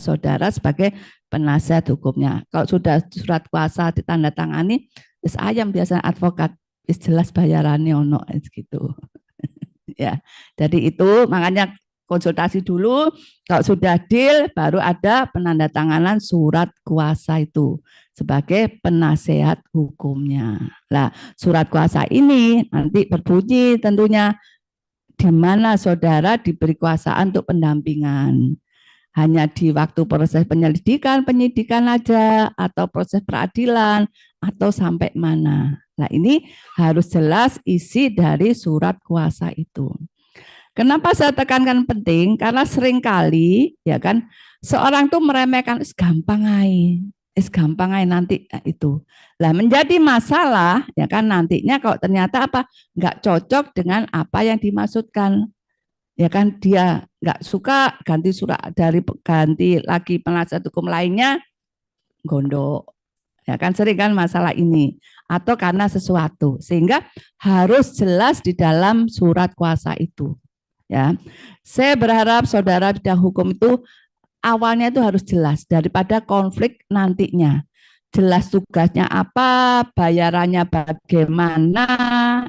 Saudara sebagai penasihat hukumnya. Kalau sudah surat kuasa ditandatangani, wis ayam biasa advokat, wis jelas bayarannya ono gitu. Ya, jadi itu makanya konsultasi dulu. Kalau sudah deal, baru ada penandatanganan surat kuasa itu sebagai penasehat hukumnya. Nah, surat kuasa ini nanti berbunyi tentunya di mana saudara diberi kuasaan untuk pendampingan. Hanya di waktu proses penyelidikan, penyidikan aja, atau proses peradilan, atau sampai mana. Nah, ini harus jelas isi dari surat kuasa itu. Kenapa saya tekankan penting? Karena seringkali ya kan seorang tuh meremehkan gampang aja nanti itu. Lah menjadi masalah ya kan nantinya kalau ternyata apa nggak cocok dengan apa yang dimaksudkan. Ya kan dia nggak suka ganti surat dari ganti lagi penasihat hukum lainnya gondok. Ya kan sering kan masalah ini atau karena sesuatu sehingga harus jelas di dalam surat kuasa itu. Ya, saya berharap saudara bidang hukum itu awalnya itu harus jelas daripada konflik nantinya. Jelas tugasnya apa, bayarannya bagaimana,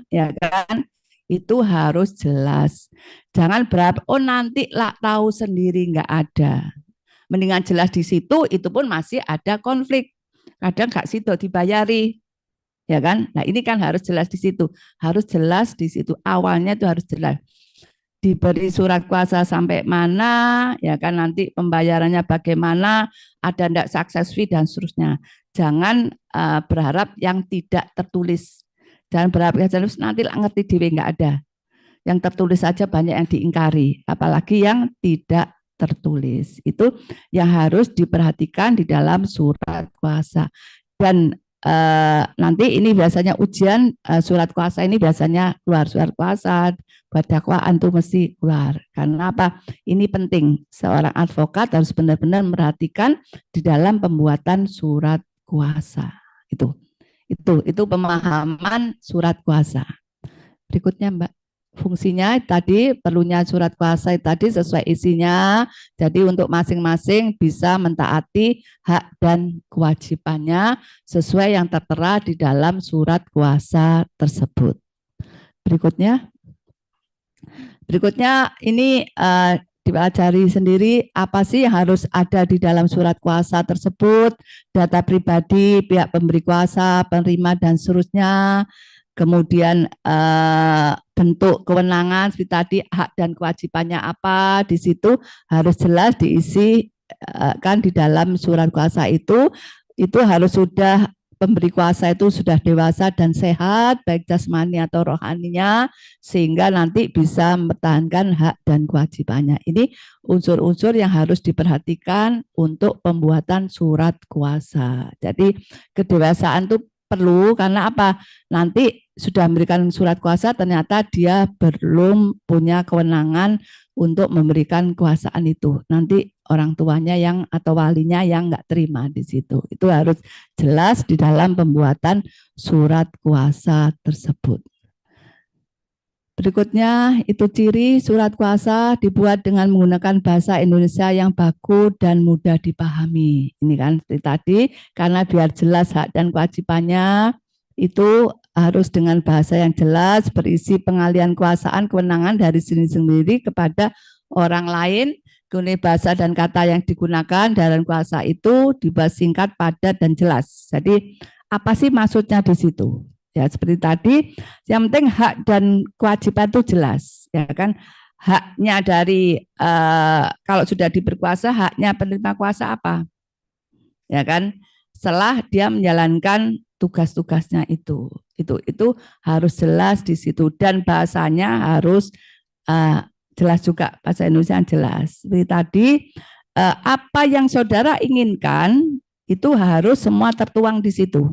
ya kan? Itu harus jelas. Jangan berharap oh nanti lah tahu sendiri nggak ada. Mendingan jelas di situ, itu pun masih ada konflik. Kadang nggak situ dibayari, ya kan? Nah ini kan harus jelas di situ, harus jelas di situ. Awalnya itu harus jelas. Diberi surat kuasa sampai mana, ya kan nanti pembayarannya bagaimana, ada enggak success fee dan seterusnya. Jangan berharap yang tidak tertulis. Jangan berharap yang tertulis nanti ngerti dewe enggak ada. Yang tertulis saja banyak yang diingkari, apalagi yang tidak tertulis. Itu yang harus diperhatikan di dalam surat kuasa. Dan nanti ini biasanya ujian surat kuasa ini biasanya keluar surat kuasa buat dakwaan tuh mesti keluar. Karena apa? Ini penting. Seorang advokat harus benar-benar memperhatikan di dalam pembuatan surat kuasa. Itu pemahaman surat kuasa. Berikutnya Mbak. Fungsinya tadi perlunya surat kuasa tadi sesuai isinya. Jadi untuk masing-masing bisa mentaati hak dan kewajibannya sesuai yang tertera di dalam surat kuasa tersebut. Berikutnya ini dipelajari sendiri apa sih yang harus ada di dalam surat kuasa tersebut, data pribadi, pihak pemberi kuasa, penerima dan seterusnya. Kemudian bentuk kewenangan seperti tadi hak dan kewajibannya apa di situ harus jelas diisi kan di dalam surat kuasa itu harus sudah pemberi kuasa itu sudah dewasa dan sehat baik jasmani atau rohaninya sehingga nanti bisa mempertahankan hak dan kewajibannya. Ini unsur-unsur yang harus diperhatikan untuk pembuatan surat kuasa. Jadi kedewasaan itu perlu karena apa? Nanti sudah memberikan surat kuasa ternyata dia belum punya kewenangan untuk memberikan kuasaan itu. Nanti orang tuanya yang atau walinya yang nggak terima di situ. Itu harus jelas di dalam pembuatan surat kuasa tersebut. Berikutnya itu ciri surat kuasa dibuat dengan menggunakan bahasa Indonesia yang baku dan mudah dipahami. Ini kan seperti tadi karena biar jelas hak dan kewajibannya itu harus dengan bahasa yang jelas, berisi pengalihan kekuasaan kewenangan dari sendiri kepada orang lain. Kemudian bahasa dan kata yang digunakan dalam kuasa itu dibuat singkat, padat, dan jelas. Jadi apa sih maksudnya di situ? Ya seperti tadi, yang penting hak dan kewajiban itu jelas, ya kan? Haknya dari kalau sudah diberkuasa, haknya penerima kuasa apa? Ya kan? Setelah dia menjalankan tugas-tugasnya itu harus jelas di situ dan bahasanya harus jelas juga, bahasa Indonesia yang jelas. Seperti tadi apa yang saudara inginkan itu harus semua tertuang di situ.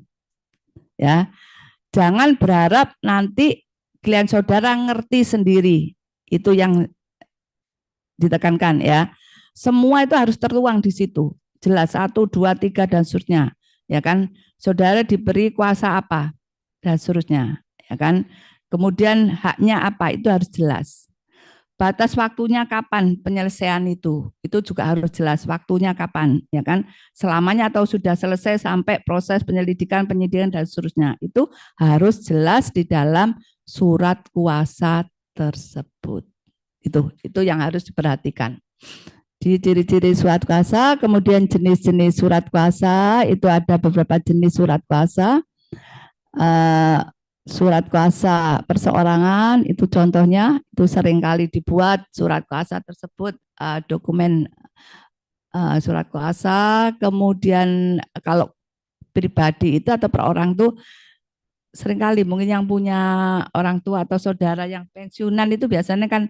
Ya. Jangan berharap nanti klien saudara ngerti sendiri. Itu yang ditekankan ya. Semua itu harus tertuang di situ. Jelas 1, 2, 3 dan seterusnya. Ya kan? Saudara diberi kuasa apa dan seterusnya, ya kan? Kemudian haknya apa itu harus jelas. Batas waktunya kapan penyelesaian itu juga harus jelas waktunya kapan, ya kan? Selamanya atau sudah selesai sampai proses penyelidikan, penyidikan dan seterusnya. Itu harus jelas di dalam surat kuasa tersebut. Itu yang harus diperhatikan. Di ciri-ciri surat kuasa, kemudian jenis-jenis surat kuasa, itu ada beberapa jenis surat kuasa. Surat kuasa perseorangan, itu contohnya, itu seringkali dibuat surat kuasa tersebut, dokumen surat kuasa, kemudian kalau pribadi itu atau per orang tuh seringkali mungkin yang punya orang tua atau saudara yang pensiunan itu biasanya kan,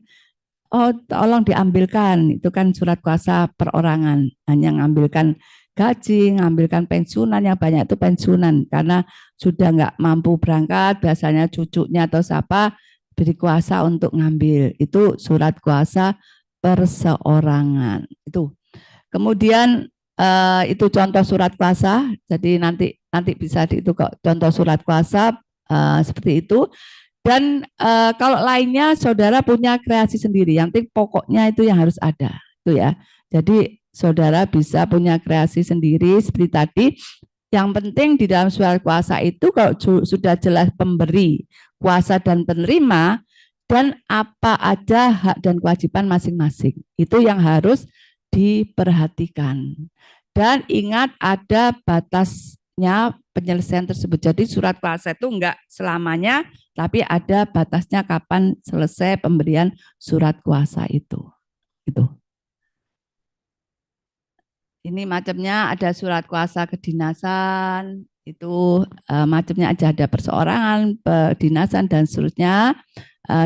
oh tolong diambilkan, itu kan surat kuasa perorangan, hanya ngambilkan gaji, ngambilkan pensiunan, yang banyak itu pensiunan, karena sudah nggak mampu berangkat, biasanya cucunya atau siapa beri kuasa untuk ngambil, itu surat kuasa perseorangan. Itu. Kemudian itu contoh surat kuasa, jadi nanti bisa itu kok contoh surat kuasa seperti itu. Dan kalau lainnya saudara punya kreasi sendiri, yang penting pokoknya itu yang harus ada, itu ya. Jadi saudara bisa punya kreasi sendiri seperti tadi. Yang penting di dalam surat kuasa itu kalau sudah jelas pemberi, kuasa dan penerima, dan apa aja hak dan kewajiban masing-masing, itu yang harus diperhatikan. Dan ingat ada batasnya penyelesaian tersebut. Jadi surat kuasa itu enggak selamanya, tapi ada batasnya kapan selesai pemberian surat kuasa itu. Itu. Ini macamnya ada surat kuasa kedinasan, itu macamnya aja ada perseorangan, kedinasan dan seterusnya.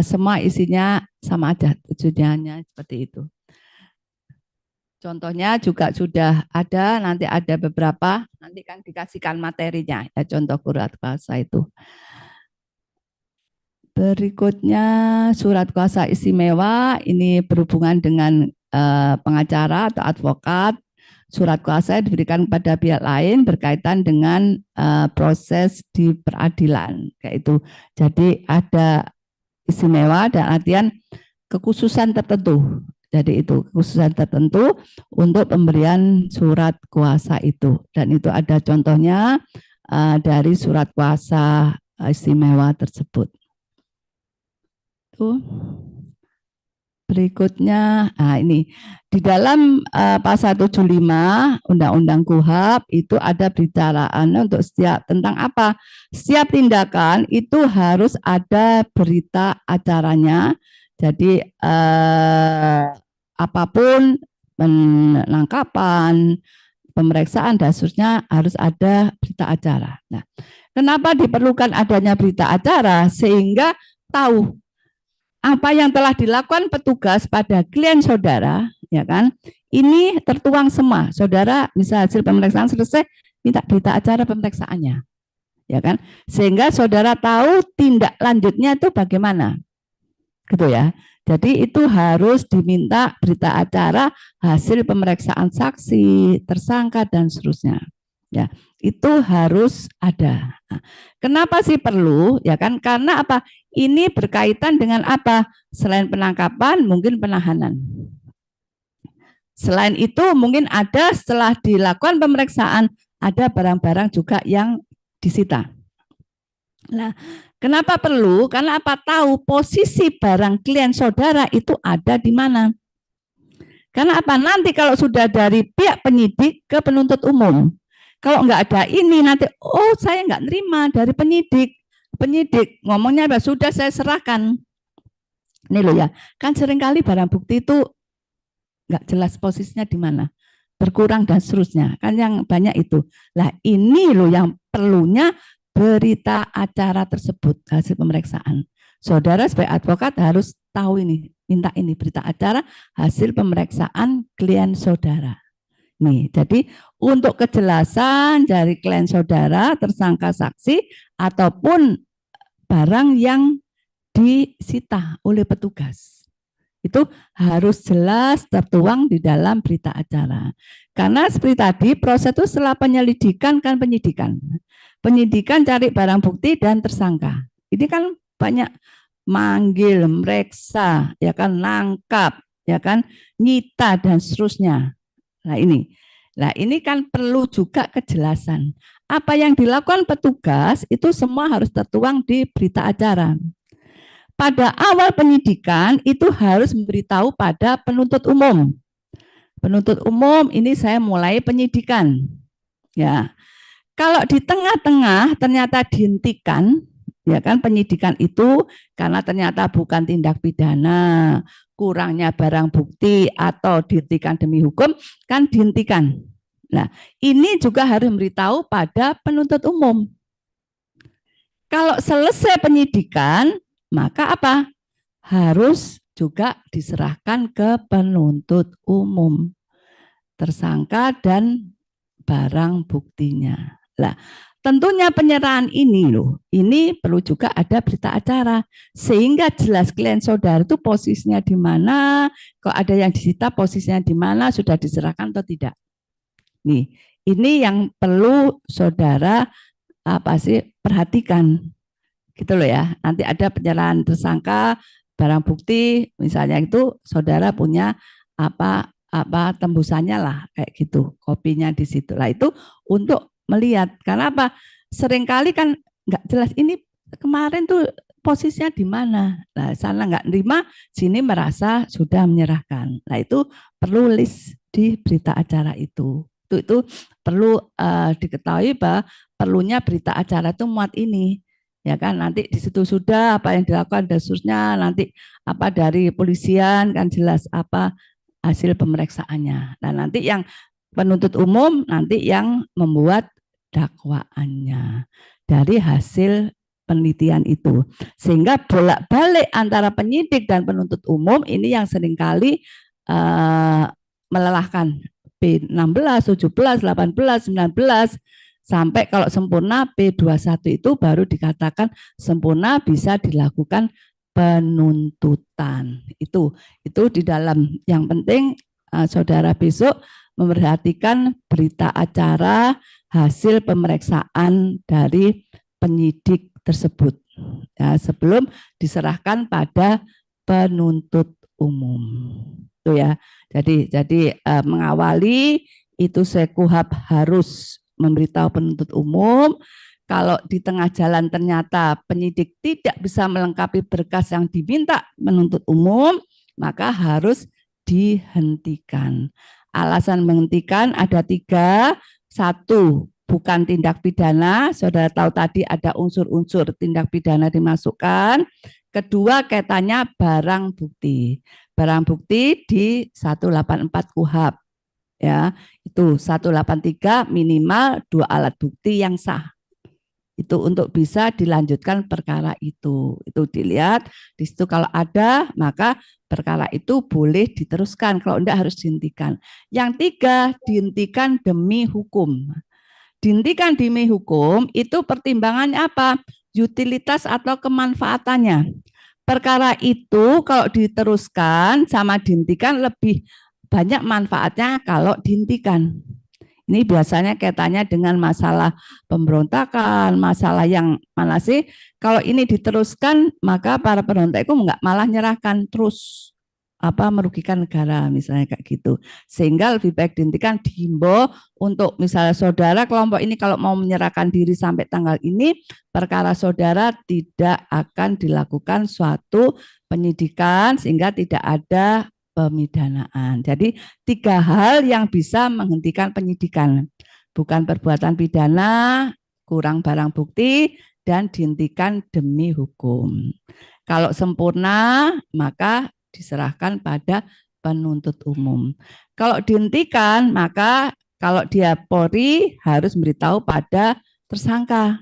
Semua isinya sama aja, tujuannya seperti itu. Contohnya juga sudah ada, nanti ada beberapa, nanti kan dikasihkan materinya, ya contoh surat kuasa itu. Berikutnya surat kuasa istimewa, ini berhubungan dengan pengacara atau advokat. Surat kuasa diberikan kepada pihak lain berkaitan dengan proses di peradilan, kayak itu. Jadi ada istimewa dan artian kekhususan tertentu. Jadi itu kekhususan tertentu untuk pemberian surat kuasa itu. Dan itu ada contohnya dari surat kuasa istimewa tersebut. Berikutnya, ini di dalam pasal 75 Undang-Undang KUHP itu ada bicaraan untuk setiap tentang apa? Setiap tindakan itu harus ada berita acaranya. Jadi apapun penangkapan, pemeriksaan dan seterusnya harus ada berita acara. Nah, kenapa diperlukan adanya berita acara? Sehingga tahu apa yang telah dilakukan petugas pada klien saudara, ya kan? Ini tertuang semua. Saudara bisa hasil pemeriksaan selesai, minta berita acara pemeriksaannya, ya kan? Sehingga saudara tahu tindak lanjutnya itu bagaimana, gitu ya. Jadi itu harus diminta berita acara hasil pemeriksaan saksi, tersangka dan seterusnya. Ya, itu harus ada. Nah, kenapa sih perlu? Ya kan? Karena apa? Ini berkaitan dengan apa? Selain penangkapan, mungkin penahanan. Selain itu, mungkin ada setelah dilakukan pemeriksaan, ada barang-barang juga yang disita. Nah, kenapa perlu? Karena apa? Tahu posisi barang klien saudara itu ada di mana. Karena apa? Nanti kalau sudah dari pihak penyidik ke penuntut umum, kalau nggak ada ini nanti, oh saya nggak nerima dari penyidik. Penyidik ngomongnya sudah saya serahkan. Ini loh ya, kan seringkali barang bukti itu nggak jelas posisinya di mana, berkurang dan seterusnya. Kan yang banyak itu. Lah ini loh yang perlunya berita acara tersebut hasil pemeriksaan. Saudara sebagai advokat harus tahu ini, minta ini berita acara hasil pemeriksaan klien saudara. Nih, jadi untuk kejelasan dari klien saudara, tersangka saksi ataupun barang yang disita oleh petugas. Itu harus jelas tertuang di dalam berita acara. Karena seperti tadi, proses itu setelah penyelidikan kan penyidikan. Penyidikan cari barang bukti dan tersangka. Ini kan banyak manggil, mereksa, ya kan, nangkap, ya kan, nyita dan seterusnya. Nah ini kan perlu juga kejelasan. Apa yang dilakukan petugas itu semua harus tertuang di berita acara. Pada awal penyidikan itu harus memberitahu pada penuntut umum. Penuntut umum ini saya mulai penyidikan. Ya. Kalau di tengah-tengah ternyata dihentikan, ya kan penyidikan itu karena ternyata bukan tindak pidana, kurangnya barang bukti atau dihentikan demi hukum, kan dihentikan. Nah, ini juga harus memberitahu pada penuntut umum. Kalau selesai penyidikan, maka apa? Harus juga diserahkan ke penuntut umum, tersangka dan barang buktinya. Lah, tentunya penyerahan ini loh, ini perlu juga ada berita acara sehingga jelas klien saudara itu posisinya di mana, kalau ada yang disita posisinya di mana, sudah diserahkan atau tidak. Nih, ini yang perlu saudara apa sih perhatikan. Gitu loh ya. Nanti ada penyerahan tersangka barang bukti misalnya itu saudara punya apa tembusannya lah kayak gitu, kopinya di situ lah, itu untuk melihat. Karena apa, seringkali kan nggak jelas ini kemarin tuh posisinya di mana. Nah, sana nggak nerima, sini merasa sudah menyerahkan. Nah, itu perlu list di berita acara itu. Itu perlu diketahui bahwa perlunya berita acara itu muat ini. Ya kan, nanti di situ sudah apa yang dilakukan dan seterusnya, nanti apa dari polisian kan jelas apa hasil pemeriksaannya. Nah, nanti yang penuntut umum nanti yang membuat dakwaannya dari hasil penelitian itu. Sehingga bolak-balik antara penyidik dan penuntut umum ini yang seringkali melelahkan. P16, 17, 18, 19 sampai kalau sempurna P21 itu baru dikatakan sempurna bisa dilakukan penuntutan. Itu di dalam yang penting saudara besok memperhatikan berita acara hasil pemeriksaan dari penyidik tersebut ya, sebelum diserahkan pada penuntut umum. Itu ya. Jadi mengawali itu Sekuhab harus memberitahu penuntut umum. Kalau di tengah jalan ternyata penyidik tidak bisa melengkapi berkas yang diminta penuntut umum, maka harus dihentikan. Alasan menghentikan ada 3. 1, bukan tindak pidana. Saudara tahu tadi ada unsur-unsur tindak pidana dimasukkan. Kedua, kaitannya barang bukti. Barang bukti di 184 KUHP. Ya, itu 183 minimal 2 alat bukti yang sah. Itu untuk bisa dilanjutkan perkara itu. Itu dilihat di situ kalau ada maka perkara itu boleh diteruskan, kalau enggak harus dihentikan. Yang 3, dihentikan demi hukum. Dihentikan demi hukum itu pertimbangannya apa? Utilitas atau kemanfaatannya. Perkara itu kalau diteruskan sama dihentikan lebih banyak manfaatnya kalau dihentikan. Ini biasanya kaitannya dengan masalah pemberontakan, masalah yang mana sih? Kalau ini diteruskan, maka para pemberontak itu enggak malah nyerahkan terus. merugikan negara misalnya kayak gitu. Sehingga lebih baik dihentikan, dihimbau untuk misalnya saudara kelompok ini kalau mau menyerahkan diri sampai tanggal ini, perkara saudara tidak akan dilakukan suatu penyidikan sehingga tidak ada pemidanaan. Jadi 3 hal yang bisa menghentikan penyidikan. Bukan perbuatan pidana, kurang barang bukti, dan dihentikan demi hukum. Kalau sempurna, maka diserahkan pada penuntut umum. Kalau dihentikan, maka kalau dia Polri harus memberitahu pada tersangka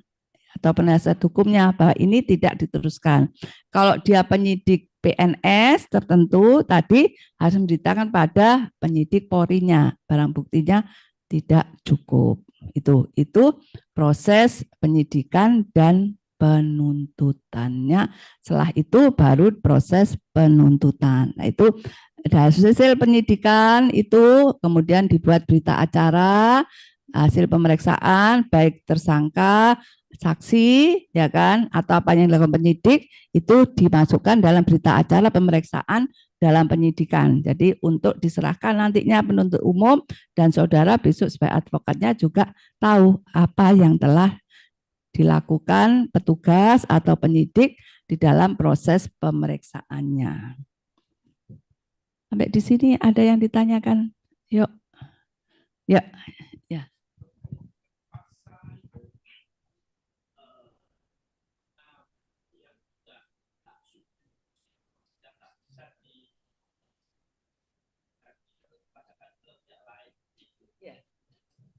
atau penasihat hukumnya bahwa ini tidak diteruskan. Kalau dia penyidik PNS tertentu tadi harus memberitakan pada penyidik Polri-nya, barang buktinya tidak cukup. Itu proses penyidikan dan penuntutannya. Setelah itu baru proses penuntutan. Nah, itu hasil penyidikan itu kemudian dibuat berita acara, hasil pemeriksaan baik tersangka, saksi, ya kan, atau apa yang dilakukan penyidik itu dimasukkan dalam berita acara pemeriksaan dalam penyidikan. Jadi untuk diserahkan nantinya penuntut umum dan saudara besok sebagai advokatnya juga tahu apa yang telah dilakukan petugas atau penyidik di dalam proses pemeriksaannya. Sampai di sini ada yang ditanyakan? Yuk. Ya. Ya.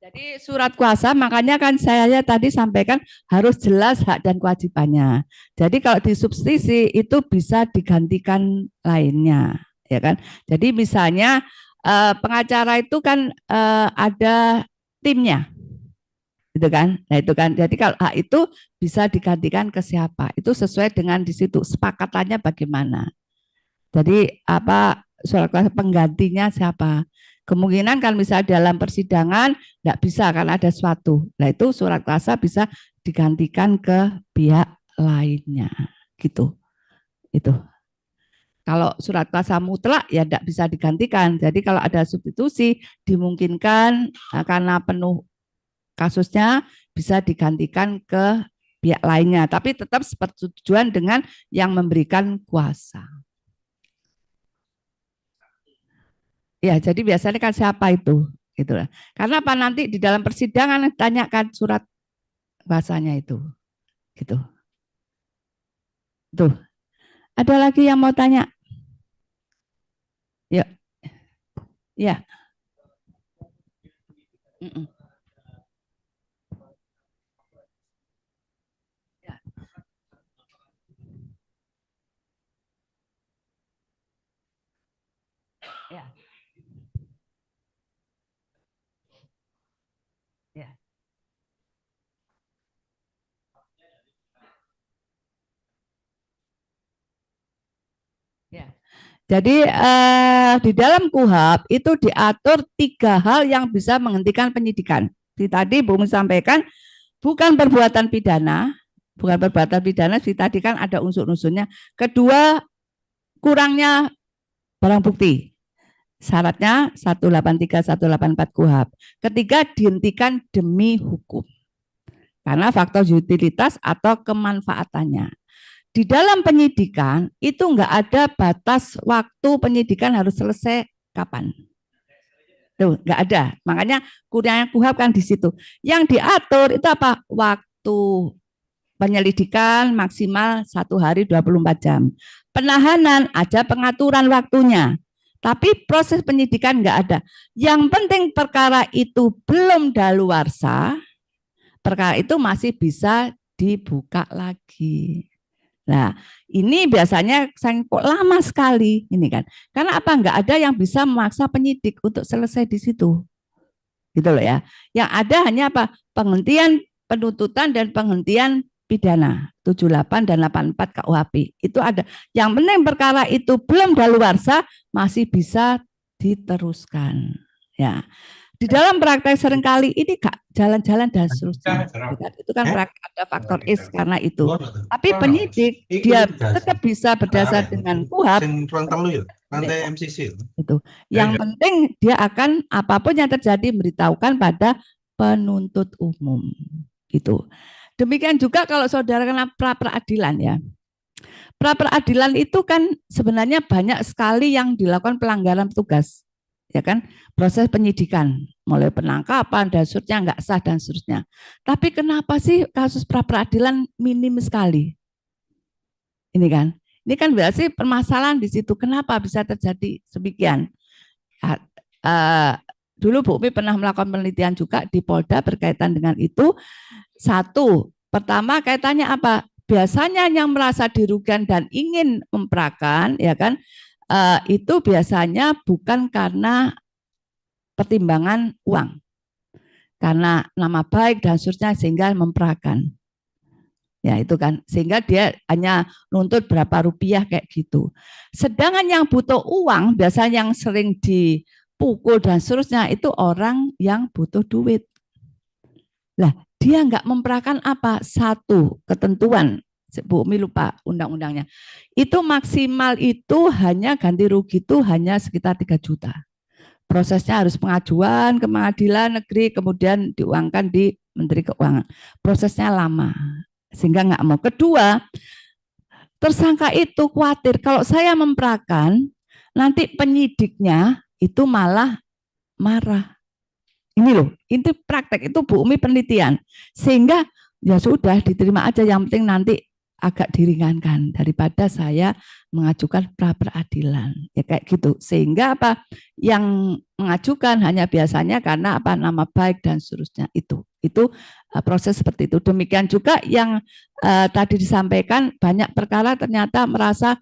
Jadi surat kuasa, makanya kan saya tadi sampaikan harus jelas hak dan kewajibannya. Jadi kalau disubstitusi itu bisa digantikan lainnya, ya kan? Jadi misalnya pengacara itu kan ada timnya, gitu kan? Nah itu kan. Jadi kalau hak itu bisa digantikan ke siapa? Itu sesuai dengan di situ sepakatannya bagaimana. Jadi apa surat kuasa penggantinya siapa? Kemungkinan kan misalnya dalam persidangan tidak bisa kan ada suatu. Nah itu surat kuasa bisa digantikan ke pihak lainnya. Gitu. Itu. Kalau surat kuasa mutlak ya tidak bisa digantikan. Jadi kalau ada substitusi dimungkinkan karena penuh kasusnya bisa digantikan ke pihak lainnya. Tapi tetap sepersetujuan dengan yang memberikan kuasa. Ya, jadi biasanya kan siapa itu? Gitu. Karena apa nanti di dalam persidangan tanyakan surat kuasanya itu. Gitu. Tuh. Ada lagi yang mau tanya? Ya. Ya. Mm-mm. Ya. Ya. Ya. Ya. Jadi di dalam KUHP itu diatur 3 hal yang bisa menghentikan penyidikan. Tadi Bu sampaikan bukan perbuatan pidana, tadi kan ada unsur-unsurnya. Kedua, kurangnya barang bukti. Syaratnya 183, 184 KUHP. Ketiga, dihentikan demi hukum. Karena faktor utilitas atau kemanfaatannya. Di dalam penyidikan itu enggak ada batas waktu penyidikan harus selesai kapan. Tuh, enggak ada. Makanya kurangnya KUHP kan di situ. Yang diatur itu apa? Waktu penyelidikan maksimal 1 hari 24 jam. Penahanan ada pengaturan waktunya. Tapi proses penyidikan enggak ada. Yang penting perkara itu belum daluarsa, perkara itu masih bisa dibuka lagi. Nah, ini biasanya kok lama sekali ini kan. Karena apa? Enggak ada yang bisa memaksa penyidik untuk selesai di situ. Gitu loh ya. Yang ada hanya apa? Penghentian penuntutan dan penghentian pidana 78 dan 84 KUHP. Itu ada. Yang penting perkara itu belum daluarsa masih bisa diteruskan. Ya. Di dalam praktek seringkali ini gak jalan-jalan dan seterusnya. Itu kan praktek ada faktor is karena itu. Tapi penyidik dia tetap bisa berdasar dengan KUHP Lantai MCC. Itu. Ya, Yang ya. penting dia akan apapun yang terjadi memberitahukan pada penuntut umum. Gitu. Demikian juga kalau saudara kena pra peradilan ya. Pra peradilan itu kan sebenarnya banyak sekali yang dilakukan pelanggaran tugas, ya kan? Proses penyidikan, mulai penangkapan dan seterusnya nggak sah dan seterusnya. Tapi kenapa sih kasus pra peradilan minim sekali? Ini kan berarti permasalahan di situ. Kenapa bisa terjadi demikian? Dulu Bu Umi pernah melakukan penelitian juga di Polda berkaitan dengan itu. Satu, pertama kaitannya apa? Biasanya yang merasa dirugikan dan ingin memperakan, ya kan, itu biasanya bukan karena pertimbangan uang, karena nama baik dan seterusnya sehingga memperakan. Ya itu kan, sehingga dia hanya nuntut berapa rupiah kayak gitu. Sedangkan yang butuh uang, biasanya yang sering dipukul dan seterusnya itu orang yang butuh duit. Lah, dia nggak memperakan apa? Satu, ketentuan. Bu Umi lupa undang-undangnya. Itu maksimal itu hanya ganti rugi itu hanya sekitar 3 juta. Prosesnya harus pengajuan ke pengadilan negeri, kemudian diuangkan di Menteri Keuangan. Prosesnya lama, sehingga nggak mau. Kedua, tersangka itu khawatir kalau saya memperakan, nanti penyidiknya itu malah marah. Ini loh, itu praktek, itu Bu Umi penelitian. Sehingga ya sudah diterima aja, yang penting nanti agak diringankan daripada saya mengajukan pra peradilan. Ya kayak gitu. Sehingga apa? Yang mengajukan hanya biasanya karena apa? Nama baik dan seterusnya itu. Itu proses seperti itu. Demikian juga yang tadi disampaikan banyak perkara ternyata merasa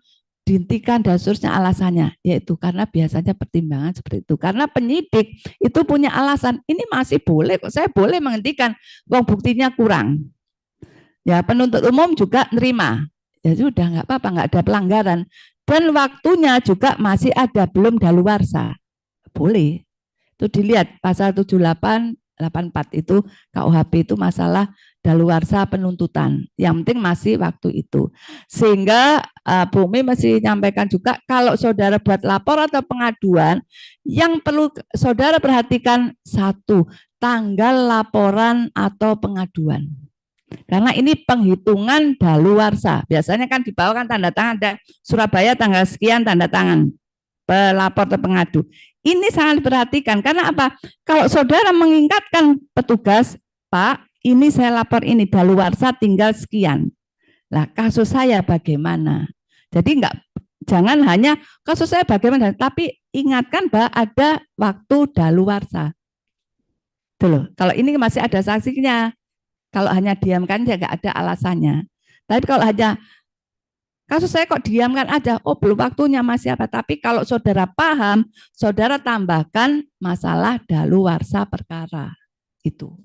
dihentikan dan seterusnya alasannya, yaitu karena biasanya pertimbangan seperti itu. Karena penyidik itu punya alasan, ini masih boleh kok, saya boleh menghentikan, uang buktinya kurang. Ya penuntut umum juga nerima, ya sudah nggak apa-apa, nggak ada pelanggaran. Dan waktunya juga masih ada, belum daluarsa, boleh. Itu dilihat pasal 78, 84 itu KUHP itu masalah daluarsa penuntutan. Yang penting masih waktu itu. Sehingga Bu Mi masih nyampaikan juga kalau saudara buat lapor atau pengaduan, yang perlu saudara perhatikan satu, tanggal laporan atau pengaduan. Karena ini penghitungan daluarsa. Biasanya kan di bawah kan tanda tangan ada Surabaya tanggal sekian tanda tangan pelapor atau pengadu. Ini sangat diperhatikan karena apa? Kalau saudara mengingatkan petugas, Pak, ini saya lapor ini daluarsa tinggal sekian. Lah kasus saya bagaimana? Jadi jangan hanya kasus saya bagaimana, tapi ingatkan bahwa ada waktu daluarsa. Tuh, kalau ini masih ada sanksinya. Kalau hanya diamkan ya nggak ada alasannya. Tapi kalau hanya kasus saya kok diamkan aja, oh belum waktunya masih apa. Tapi kalau saudara paham, saudara tambahkan masalah daluarsa perkara. Itu.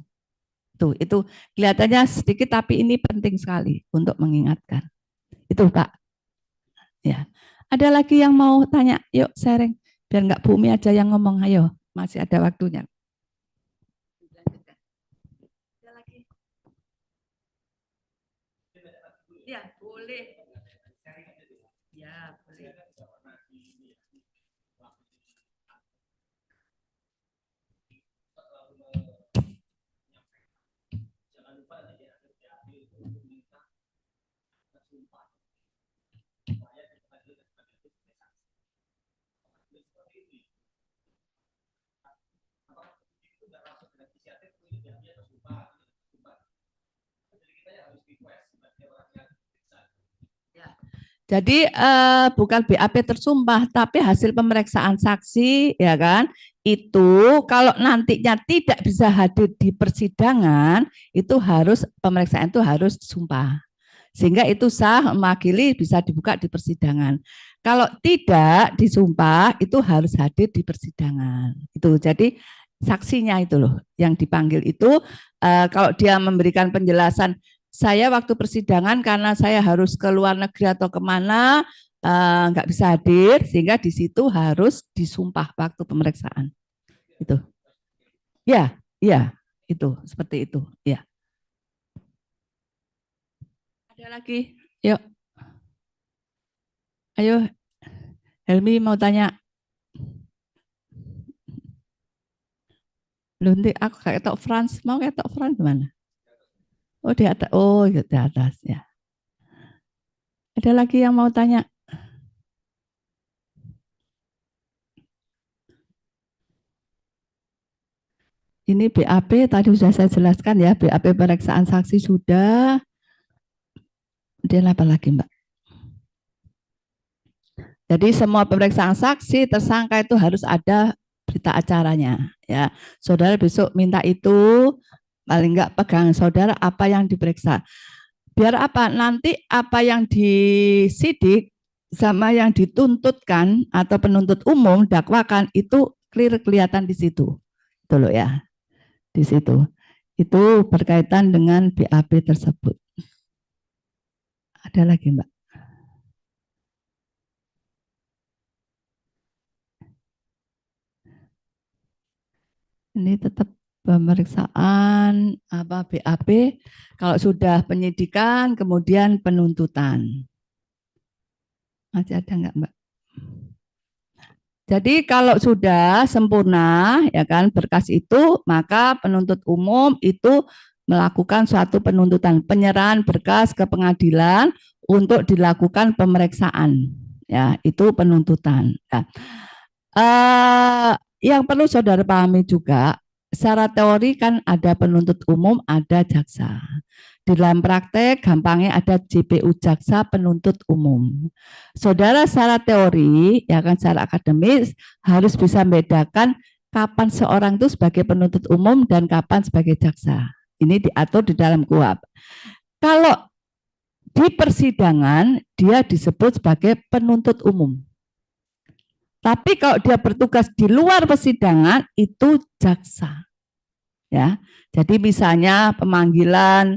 Itu kelihatannya sedikit tapi ini penting sekali untuk mengingatkan. Itu Pak. Ya. Ada lagi yang mau tanya? Yuk sharing. Biar nggak Bumi aja yang ngomong. Ayo, masih ada waktunya. Ada lagi? Ya, boleh. Ya, boleh. Jadi bukan BAP tersumpah, tapi hasil pemeriksaan saksi, ya kan? Itu kalau nantinya tidak bisa hadir di persidangan, itu harus pemeriksaan itu harus sumpah. Sehingga itu sah mewakili bisa dibuka di persidangan. Kalau tidak disumpah, itu harus hadir di persidangan. Itu jadi saksinya itu loh yang dipanggil itu kalau dia memberikan penjelasan saya waktu persidangan karena saya harus ke luar negeri atau kemana nggak bisa hadir sehingga di situ harus disumpah waktu pemeriksaan itu ya ya itu seperti itu ya ada lagi yuk ayo Helmi mau tanya. Lunti, aku kayak tok Franz, mau kayak tok Franz gimana? Oh di atas, oh di atas ya. Ada lagi yang mau tanya? Ini BAP tadi sudah saya jelaskan ya, BAP pemeriksaan saksi sudah. Kemudian apa lagi Mbak? Jadi semua pemeriksaan saksi tersangka itu harus ada berita acaranya ya. Saudara besok minta itu, paling enggak pegang saudara apa yang diperiksa. Biar apa? Nanti apa yang disidik sama yang dituntutkan atau penuntut umum dakwakan itu clear kelihatan di situ. Itu loh ya, di situ. Itu berkaitan dengan BAP tersebut. Ada lagi Mbak? Ini tetap pemeriksaan apa BAP kalau sudah penyidikan kemudian penuntutan. Masih ada enggak Mbak? Jadi kalau sudah sempurna ya kan berkas itu maka penuntut umum itu melakukan suatu penuntutan penyerahan berkas ke pengadilan untuk dilakukan pemeriksaan ya itu penuntutan. Ya. Yang perlu saudara pahami juga secara teori kan ada penuntut umum ada jaksa. Di dalam praktek gampangnya ada JPU jaksa penuntut umum. Saudara secara teori, ya kan secara akademis harus bisa membedakan kapan seorang itu sebagai penuntut umum dan kapan sebagai jaksa. Ini diatur di dalam KUHP. Kalau di persidangan dia disebut sebagai penuntut umum. Tapi kalau dia bertugas di luar persidangan itu jaksa. Ya. Jadi misalnya pemanggilan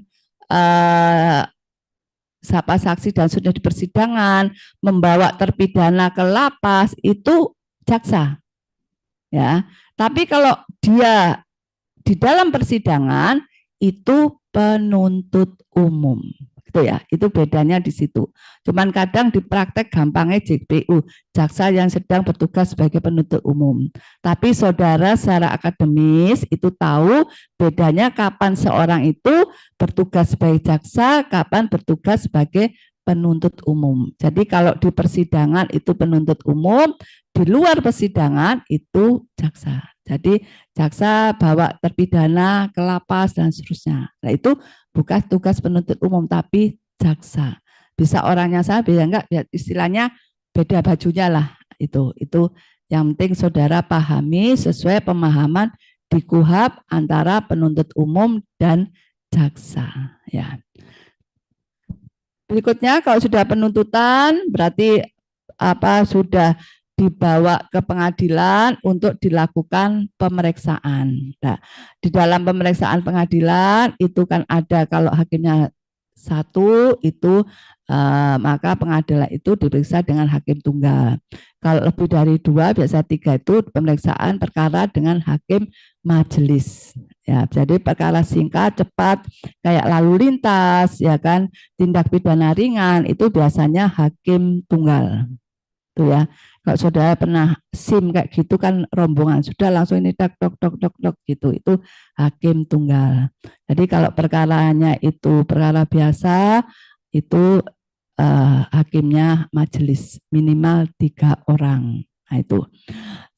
siapa saksi dan sudah di persidangan, membawa terpidana ke lapas itu jaksa. Ya. Tapi kalau dia di dalam persidangan itu penuntut umum. Gitu ya. Itu bedanya di situ. Cuman kadang di praktek gampangnya JPU, jaksa yang sedang bertugas sebagai penuntut umum. Tapi saudara secara akademis itu tahu bedanya kapan seorang itu bertugas sebagai jaksa, kapan bertugas sebagai penuntut umum. Jadi kalau di persidangan itu penuntut umum, di luar persidangan itu jaksa. Jadi jaksa bawa terpidana ke lapas dan seterusnya. Nah itu bukan tugas penuntut umum tapi jaksa. Bisa orangnya sama, bisa enggak, ya istilahnya beda bajunya lah. Itu yang penting saudara pahami sesuai pemahaman di KUHP antara penuntut umum dan jaksa. Ya. Berikutnya kalau sudah penuntutan berarti apa sudah dibawa ke pengadilan untuk dilakukan pemeriksaan. Nah, di dalam pemeriksaan pengadilan itu kan ada kalau hakimnya satu itu maka pengadilan itu diperiksa dengan hakim tunggal. Kalau lebih dari dua, biasa tiga itu pemeriksaan perkara dengan hakim majelis. Ya, jadi perkara singkat, cepat, kayak lalu lintas, ya kan, tindak pidana ringan itu biasanya hakim tunggal. Tuh ya. Kalau saudara pernah SIM kayak gitu kan rombongan sudah langsung ini dak dok dok dok dok gitu itu hakim tunggal. Jadi kalau perkaranya itu perkara biasa itu hakimnya majelis minimal 3 orang. Nah, itu.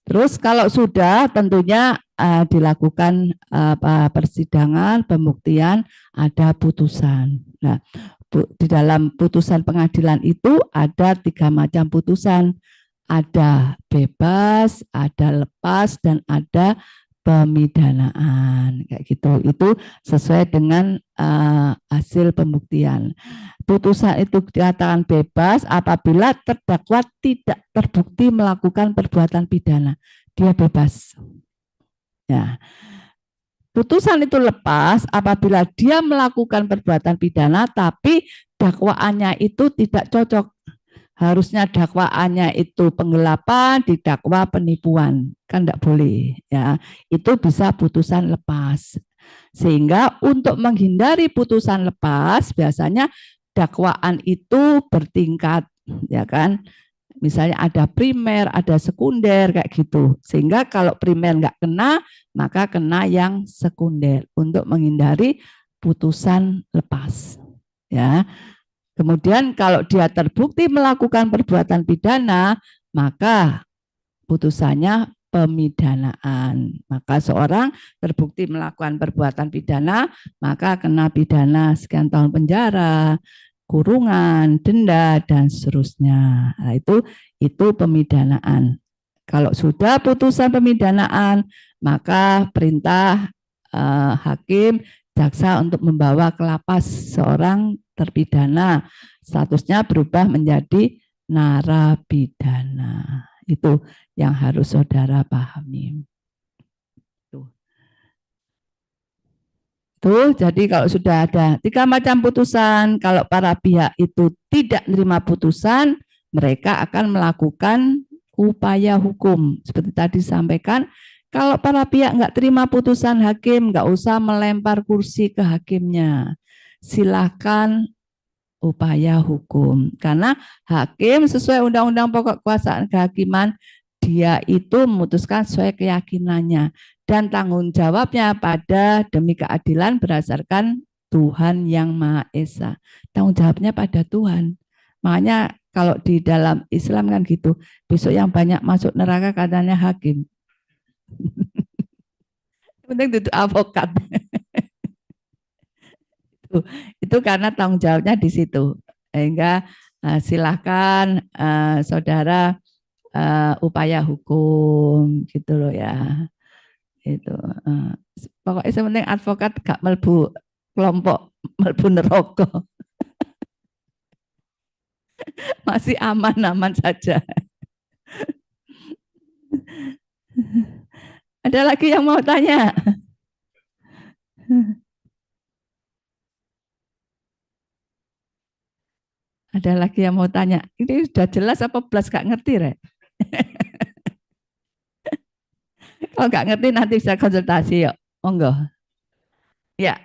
Terus kalau sudah tentunya dilakukan persidangan, pembuktian, ada putusan. Nah, di dalam putusan pengadilan itu ada 3 macam putusan. Ada bebas, ada lepas, dan ada pemidanaan kayak gitu. Itu sesuai dengan hasil pembuktian. Putusan itu dikatakan bebas apabila terdakwa tidak terbukti melakukan perbuatan pidana. Dia bebas. Ya. Putusan itu lepas apabila dia melakukan perbuatan pidana tapi dakwaannya itu tidak cocok. Harusnya dakwaannya itu penggelapan, didakwa penipuan, kan tidak boleh ya. Itu bisa putusan lepas. Sehingga untuk menghindari putusan lepas biasanya dakwaan itu bertingkat ya kan. Misalnya ada primer, ada sekunder kayak gitu. Sehingga kalau primer nggak kena, maka kena yang sekunder untuk menghindari putusan lepas. Ya. Kemudian kalau dia terbukti melakukan perbuatan pidana, maka putusannya pemidanaan. Maka seorang terbukti melakukan perbuatan pidana, maka kena pidana sekian tahun penjara, kurungan, denda, dan seterusnya. Nah, itu pemidanaan. Kalau sudah putusan pemidanaan, maka perintah hakim, jaksa untuk membawa ke lapas seorang terpidana. Statusnya berubah menjadi narapidana. Itu yang harus saudara pahami. Tuh, jadi kalau sudah ada 3 macam putusan, kalau para pihak itu tidak menerima putusan, mereka akan melakukan upaya hukum. Seperti tadi sampaikan, kalau para pihak nggak terima putusan hakim, nggak usah melempar kursi ke hakimnya. Silakan upaya hukum. Karena hakim sesuai Undang-Undang Pokok Kekuasaan Kehakiman, dia itu memutuskan sesuai keyakinannya dan tanggung jawabnya pada demi keadilan berdasarkan Tuhan yang Maha Esa. Tanggung jawabnya pada Tuhan. Makanya kalau di dalam Islam kan gitu, besok yang banyak masuk neraka katanya hakim. Penting duduk avokat. Itu karena tanggung jawabnya di situ. Sehingga silahkan saudara upaya hukum gitu loh ya. Itu pokoknya sepenting advokat gak melbu kelompok, melbu neraka. Masih aman-aman saja. Ada lagi yang mau tanya? Ada lagi yang mau tanya? Ini sudah jelas apa belas gak ngerti, Rek? Kalau nggak ngerti nanti bisa konsultasi yuk. Monggo. Ya.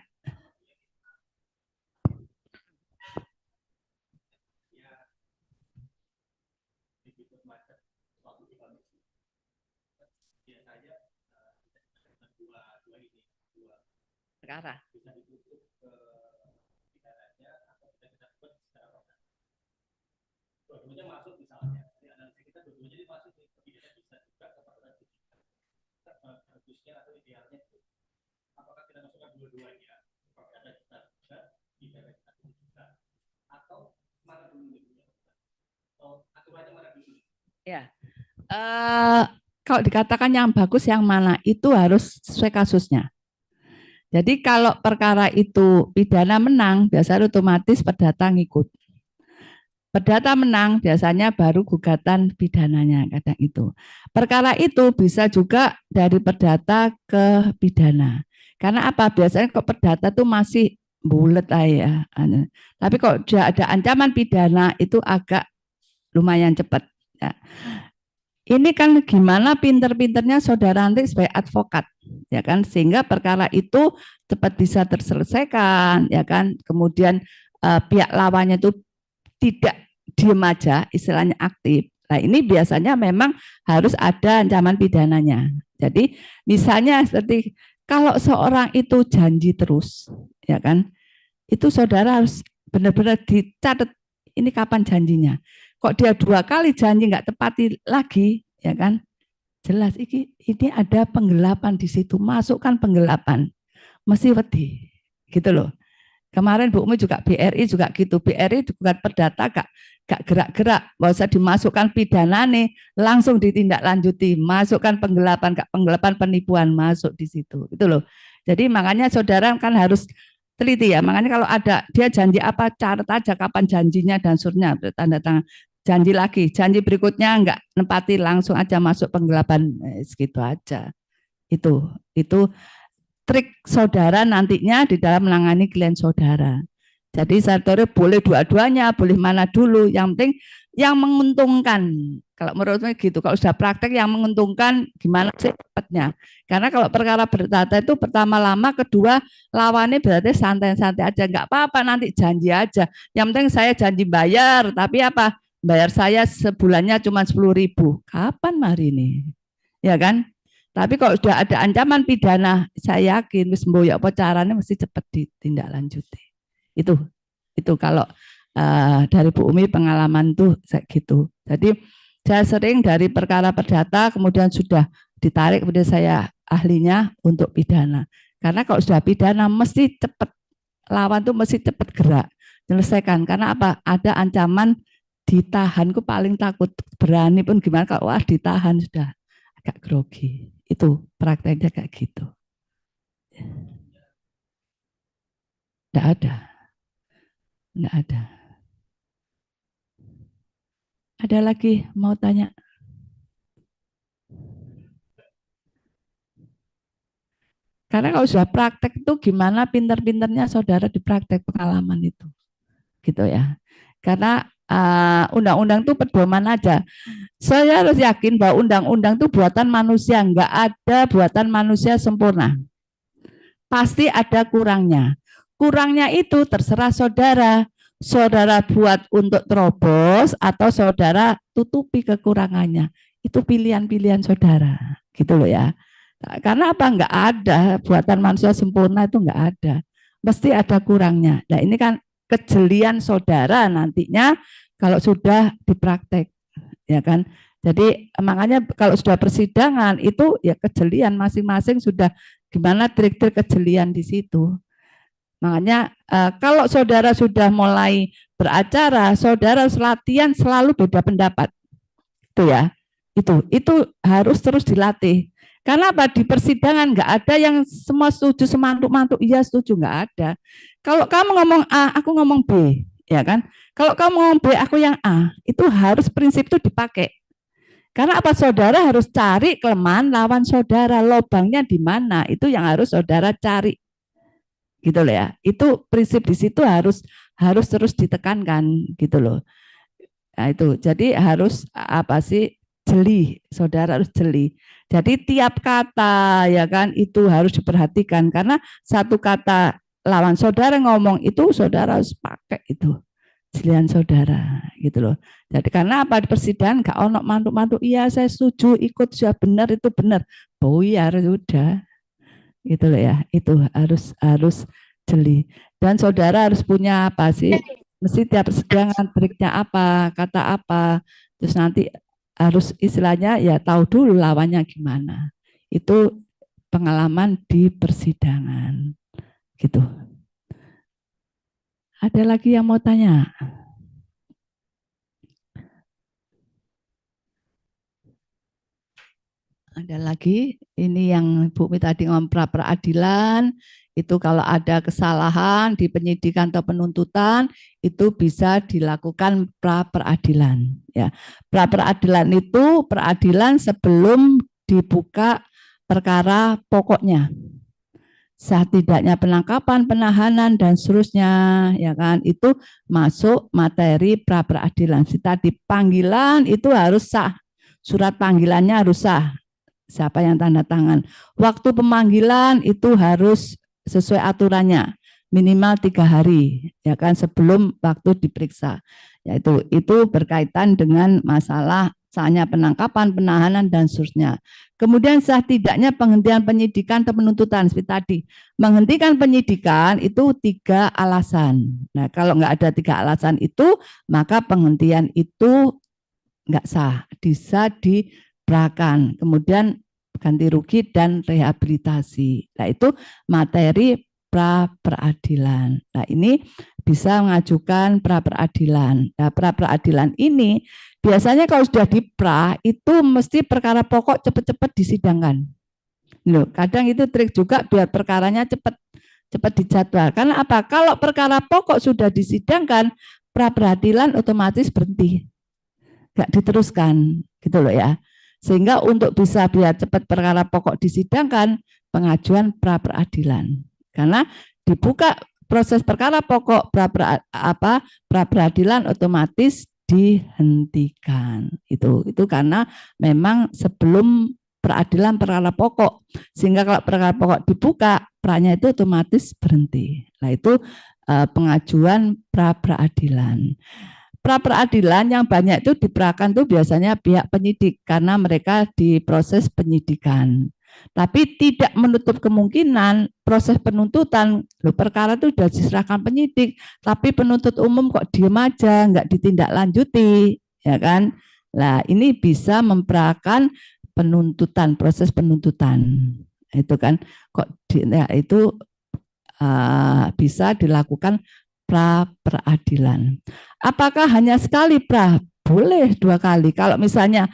Perkara. Ya. Kalau dikatakan yang bagus yang mana itu harus sesuai kasusnya. Jadi kalau perkara itu pidana menang, biasanya otomatis perdata ngikut. Perdata menang, biasanya baru gugatan pidananya kadang itu. Perkara itu bisa juga dari perdata ke pidana. Karena apa? Biasanya kok perdata itu masih bulet aja. Tapi kok ada ancaman pidana itu agak lumayan cepat. Ya. Ini kan gimana pinter-pinternya saudara nanti sebagai advokat, ya kan, sehingga perkara itu cepat bisa terselesaikan, ya kan. Kemudian pihak lawannya itu tidak diem aja, istilahnya aktif. Nah ini biasanya memang harus ada ancaman pidananya. Jadi misalnya seperti kalau seorang itu janji terus, ya kan, itu saudara harus benar-benar dicatat ini kapan janjinya. Kok dia 2 kali janji nggak tepati lagi, ya kan? Jelas ini ada penggelapan di situ, masukkan penggelapan. Mesti wedi, gitu loh. Kemarin Bu Umi juga BRI juga gitu, BRI bukan perdata gak gerak-gerak, nggak usah dimasukkan pidana nih, langsung ditindaklanjuti, masukkan penggelapan, gak penggelapan penipuan masuk di situ, gitu loh. Jadi makanya saudara kan harus teliti ya. Makanya kalau ada dia janji apa, catat aja kapan janjinya dan surnya, tanda tangan. Janji lagi, janji berikutnya enggak nempati, langsung aja masuk penggelapan, segitu aja. Itu trik saudara nantinya di dalam menangani klien saudara. Jadi saudara boleh dua-duanya, boleh mana dulu, yang penting yang menguntungkan. Kalau menurut saya gitu, kalau sudah praktek yang menguntungkan gimana sih cepatnya. Karena kalau perkara berdata itu pertama lama, kedua lawannya berarti santai-santai aja, enggak apa-apa nanti janji aja. Yang penting saya janji bayar, tapi apa? bayar saya sebulannya cuma 10.000. Kapan mari ini? Ya kan? Tapi kalau sudah ada ancaman pidana, saya yakin wis mboyo apa caranya mesti cepat ditindaklanjuti. Itu kalau dari Bu Umi pengalaman tuh gitu. Jadi saya sering dari perkara perdata kemudian sudah ditarik kemudian saya ahlinya untuk pidana. Karena kalau sudah pidana mesti cepat, lawan tuh mesti cepat gerak menyelesaikan. Karena apa? Ada ancaman ditahan, ku paling takut, berani pun gimana kalau wah ditahan sudah agak grogi. Itu prakteknya kayak gitu. Enggak ada. Enggak ada. Ada lagi mau tanya? Karena kalau sudah praktek itu gimana pinter-pinternya saudara di praktek pengalaman itu. Gitu ya. Karena undang-undang itu pedoman aja. Saya harus yakin bahwa undang-undang itu buatan manusia, enggak ada buatan manusia sempurna. Pasti ada kurangnya. Kurangnya itu terserah saudara. Saudara buat untuk terobos atau saudara tutupi kekurangannya. Itu pilihan-pilihan saudara. Gitu loh ya. Karena apa? Enggak ada buatan manusia sempurna, itu enggak ada. Mesti ada kurangnya. Nah ini kan kejelian saudara nantinya kalau sudah dipraktek. Ya kan? Jadi makanya kalau sudah persidangan itu ya kejelian masing-masing sudah gimana trik-trik kejelian di situ. Makanya kalau saudara sudah mulai beracara, saudara latihan selalu beda pendapat. Itu ya. Itu harus terus dilatih. Karena apa? Di persidangan nggak ada yang semua setuju semantuk-mantuk, iya setuju, nggak ada. Kalau kamu ngomong A, aku ngomong B, ya kan? Kalau kamu ngomong B, aku yang A, itu harus prinsip itu dipakai. Karena apa? Saudara harus cari kelemahan lawan saudara, lobangnya di mana, itu yang harus saudara cari. Gitu loh ya. Itu prinsip di situ harus terus ditekankan gitu loh. Nah, itu. Jadi harus apa sih? Jeli, saudara harus jeli. Jadi tiap kata ya kan itu harus diperhatikan karena satu kata lawan saudara ngomong itu saudara harus pakai itu jelian saudara gitu loh. Jadi karena apa di persidangan gak ono mantuk-mantuk iya saya setuju ikut sudah benar itu benar. Boyar sudah gitu loh ya. Itu harus jeli dan saudara harus punya apa sih? Mesti tiap persidangan triknya apa, kata apa. Terus nanti harus istilahnya ya tahu dulu lawannya gimana. Itu pengalaman di persidangan. Gitu. Ada lagi yang mau tanya? Ada lagi, ini yang Bu Mi tadi ngomong pra peradilan, itu kalau ada kesalahan di penyidikan atau penuntutan, itu bisa dilakukan pra peradilan. Ya, pra peradilan itu peradilan sebelum dibuka perkara pokoknya. Sah tidaknya penangkapan, penahanan dan seterusnya, ya kan? Itu masuk materi pra peradilan. Tadi panggilan itu harus sah, surat panggilannya harus sah. Siapa yang tanda tangan. Waktu pemanggilan itu harus sesuai aturannya, minimal 3 hari, ya kan sebelum waktu diperiksa. Yaitu itu berkaitan dengan masalah sahnya penangkapan, penahanan dan seterusnya. Kemudian sah tidaknya penghentian penyidikan atau penuntutan seperti tadi. Menghentikan penyidikan itu 3 alasan. Nah, kalau nggak ada 3 alasan itu, maka penghentian itu nggak sah, bisa diberakan. Kemudian ganti rugi dan rehabilitasi. Nah, itu materi pra peradilan. Nah, ini bisa mengajukan pra peradilan. Nah, pra peradilan ini biasanya kalau sudah di pra itu mesti perkara pokok cepat-cepat disidangkan. Loh, kadang itu trik juga biar perkaranya cepat dijadwal. Karena apa? Kalau perkara pokok sudah disidangkan, pra peradilan otomatis berhenti. Nggak diteruskan, gitu loh ya. Sehingga untuk bisa biar cepat perkara pokok disidangkan, pengajuan pra peradilan. Karena dibuka proses perkara pokok pra peradilan otomatis dihentikan. Itu karena memang sebelum peradilan perkara pokok, sehingga kalau perkara pokok dibuka, pranya itu otomatis berhenti. Nah, itu pengajuan pra peradilan. pra peradilan yang banyak itu diperakan tuh biasanya pihak penyidik karena mereka di proses penyidikan. Tapi tidak menutup kemungkinan proses penuntutan, loh perkara itu sudah diserahkan penyidik, tapi penuntut umum kok diem aja, nggak ditindaklanjuti, ya kan? Nah ini bisa memperakan penuntutan, proses penuntutan, itu kan kok ya, itu bisa dilakukan pra peradilan. Apakah hanya sekali pra? Boleh 2 kali. Kalau misalnya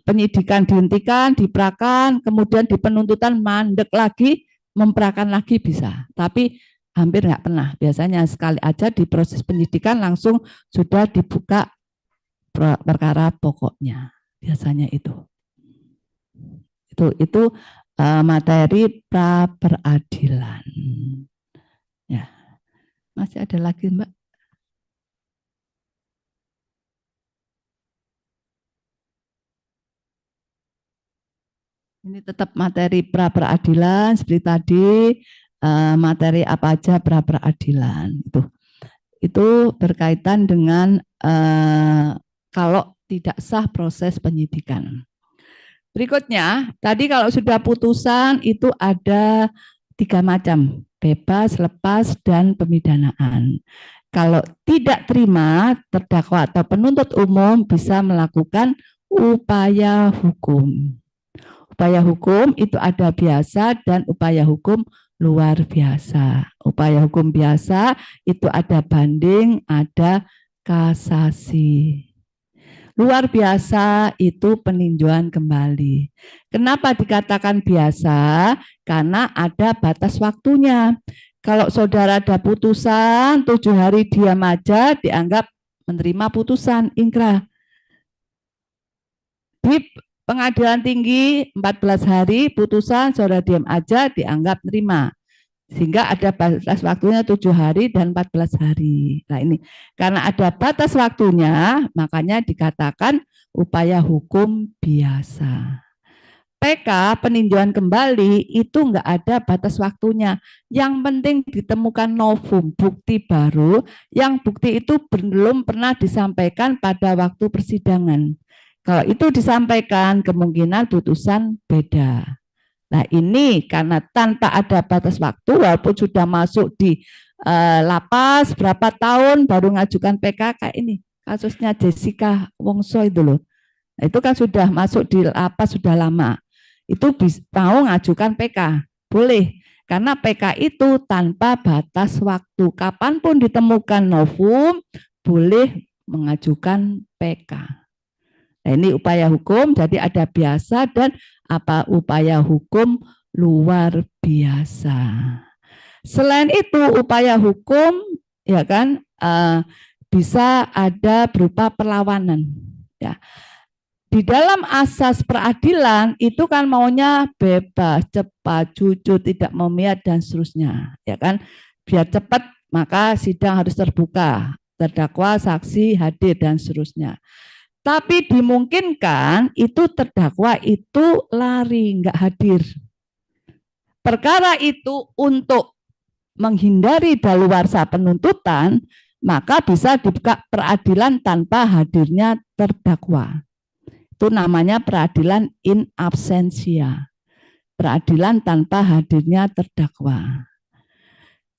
penyidikan dihentikan, diperakan, kemudian di penuntutan mandek lagi, memperakan lagi bisa. Tapi hampir nggak pernah. Biasanya sekali aja di proses penyidikan langsung sudah dibuka perkara pokoknya. Biasanya itu. Itu materi pra peradilan. Ya, masih ada lagi, Mbak? Ini tetap materi pra peradilan seperti tadi, materi apa aja pra peradilan itu berkaitan dengan kalau tidak sah proses penyidikan. Berikutnya, tadi kalau sudah putusan itu ada 3 macam, bebas, lepas, dan pemidanaan. Kalau tidak terima, terdakwa atau penuntut umum bisa melakukan upaya hukum. Upaya hukum itu ada biasa dan upaya hukum luar biasa. Upaya hukum biasa itu ada banding, ada kasasi. Luar biasa itu peninjauan kembali. Kenapa dikatakan biasa? Karena ada batas waktunya. Kalau saudara ada putusan 7 hari diam aja dianggap menerima putusan ingkrah. Di pengadilan tinggi 14 hari putusan saudara diam aja dianggap menerima. Sehingga ada batas waktunya 7 hari dan 14 hari. Nah ini karena ada batas waktunya makanya dikatakan upaya hukum biasa. PK peninjauan kembali itu enggak ada batas waktunya. Yang penting ditemukan novum, bukti baru yang bukti itu belum pernah disampaikan pada waktu persidangan. Kalau itu disampaikan kemungkinan putusan beda. Nah ini karena tanpa ada batas waktu walaupun sudah masuk di lapas berapa tahun baru ngajukan PK kayak ini kasusnya Jessica Wongso itu loh. Nah, itu kan sudah masuk di lapas sudah lama. Itu mau ngajukan PK boleh karena PK itu tanpa batas waktu. Kapanpun ditemukan novum boleh mengajukan PK. Nah, ini upaya hukum jadi ada biasa dan apa upaya hukum luar biasa. Selain itu upaya hukum ya kan bisa ada berupa perlawanan ya. Di dalam asas peradilan itu kan maunya bebas, cepat, jujur, tidak memihak dan seterusnya ya kan. Biar cepat maka sidang harus terbuka, terdakwa, saksi hadir dan seterusnya. Tapi dimungkinkan itu terdakwa itu lari, nggak hadir. Perkara itu untuk menghindari daluarsa penuntutan, maka bisa dibuka peradilan tanpa hadirnya terdakwa. Itu namanya peradilan in absentia. Peradilan tanpa hadirnya terdakwa.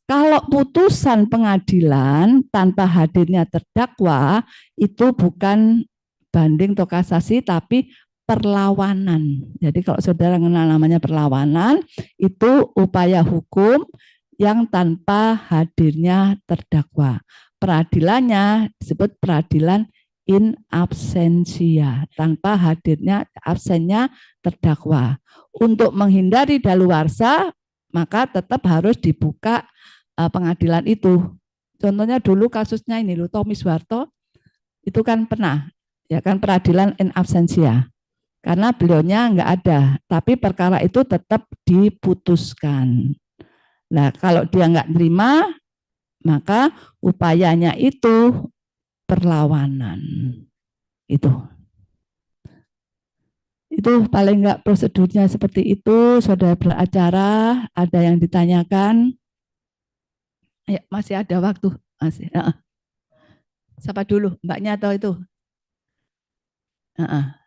Kalau putusan pengadilan tanpa hadirnya terdakwa, itu bukan banding atau kasasi tapi perlawanan. Jadi kalau saudara mengenal namanya perlawanan itu upaya hukum yang tanpa hadirnya terdakwa. Peradilannya disebut peradilan in absentia, tanpa hadirnya absennya terdakwa. Untuk menghindari daluarsa maka tetap harus dibuka pengadilan itu. Contohnya dulu kasusnya ini loh Tommy Soeharto itu kan pernah ya kan peradilan in absentia karena beliaunya nggak ada tapi perkara itu tetap diputuskan. Nah kalau dia nggak terima maka upayanya itu perlawanan itu paling nggak prosedurnya seperti itu. Saudara beracara ada yang ditanyakan ya, masih ada waktu masih Siapa dulu, Mbaknya atau itu? Uh-uh.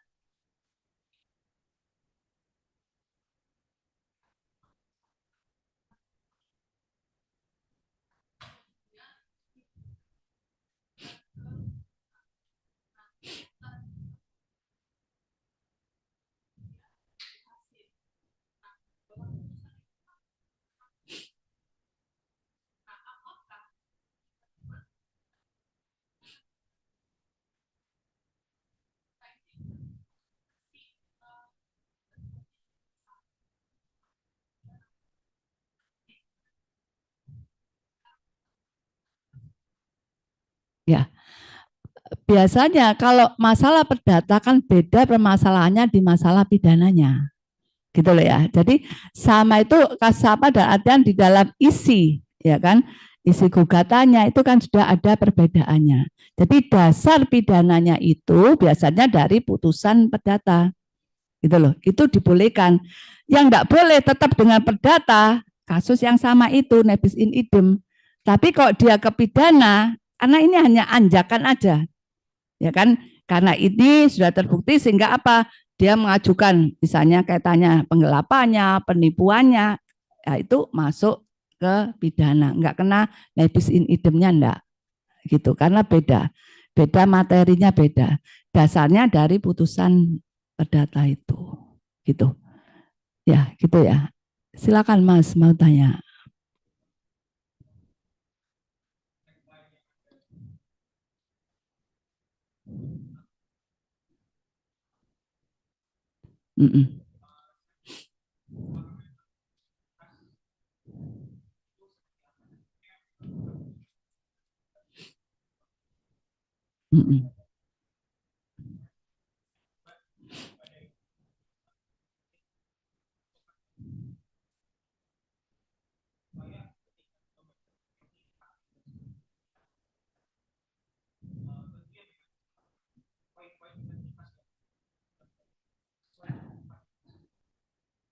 Ya, biasanya kalau masalah perdata kan beda permasalahannya di masalah pidananya. Gitu loh ya. Jadi sama itu sama dan artian di dalam isi, ya kan? Isi gugatannya itu kan sudah ada perbedaannya. Jadi dasar pidananya itu biasanya dari putusan perdata. Gitu loh. Itu dibolehkan. Yang enggak boleh tetap dengan perdata, kasus yang sama itu nebis in idem. Tapi kalau dia ke pidana, karena ini hanya anjakan aja, ya kan? Karena ini sudah terbukti sehingga apa? Dia mengajukan misalnya kaitannya penggelapannya, penipuannya, ya itu masuk ke pidana, enggak kena nebis in idemnya enggak gitu, karena beda materinya beda, dasarnya dari putusan perdata itu, gitu ya, gitu ya. Silakan Mas mau tanya. Mm -mm. Mm -mm.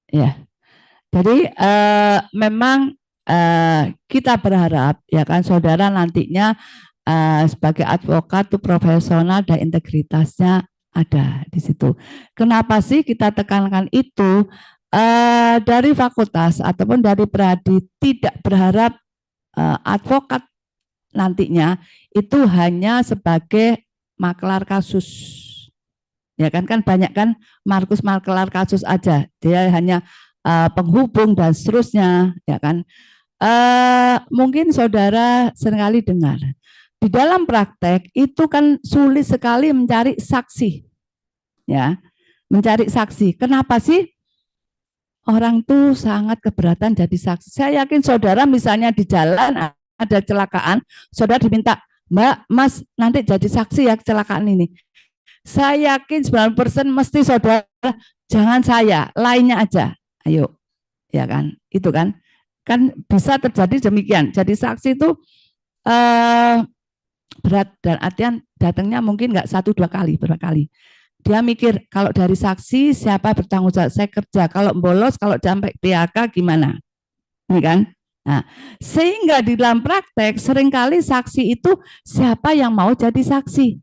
Ya, jadi memang kita berharap ya kan saudara nantinya sebagai advokat tuh profesional dan integritasnya ada di situ. Kenapa sih kita tekankan itu? Dari fakultas ataupun dari pradi tidak berharap advokat nantinya itu hanya sebagai maklar kasus. Ya kan banyak kan Markus maklar kasus aja. Dia hanya penghubung dan seterusnya, ya kan. Mungkin saudara seringkali dengar di dalam praktek itu kan sulit sekali mencari saksi, ya, mencari saksi. Kenapa sih orang tuh sangat keberatan jadi saksi? Saya yakin saudara misalnya di jalan ada kecelakaan, saudara diminta, Mbak, Mas, nanti jadi saksi ya kecelakaan ini. Saya yakin 90% mesti saudara, jangan saya, lainnya aja. Ayo, ya kan? Itu kan bisa terjadi demikian. Jadi saksi itu berat dan artian datangnya mungkin nggak satu dua kali, berapa kali. Dia mikir kalau dari saksi siapa bertanggung jawab, saya kerja, kalau bolos, kalau sampai PHK gimana, ini kan? Nah, sehingga di dalam praktek seringkali saksi itu siapa yang mau jadi saksi,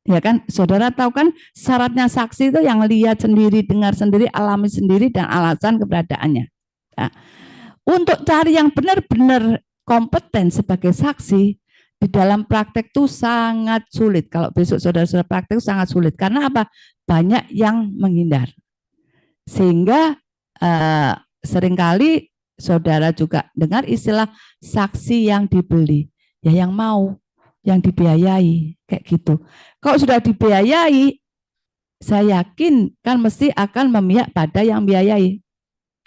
ya kan? Saudara tahu kan syaratnya saksi itu yang lihat sendiri, dengar sendiri, alami sendiri, dan alasan keberadaannya. Nah, untuk cari yang benar-benar kompeten sebagai saksi di dalam praktek itu sangat sulit. Kalau besok saudara-saudara praktek itu sangat sulit. Karena apa? Banyak yang menghindar. Sehingga seringkali saudara juga dengar istilah saksi yang dibeli. Ya yang mau, yang dibiayai. Kayak gitu. Kalau sudah dibiayai, saya yakin kan mesti akan memihak pada yang biayai.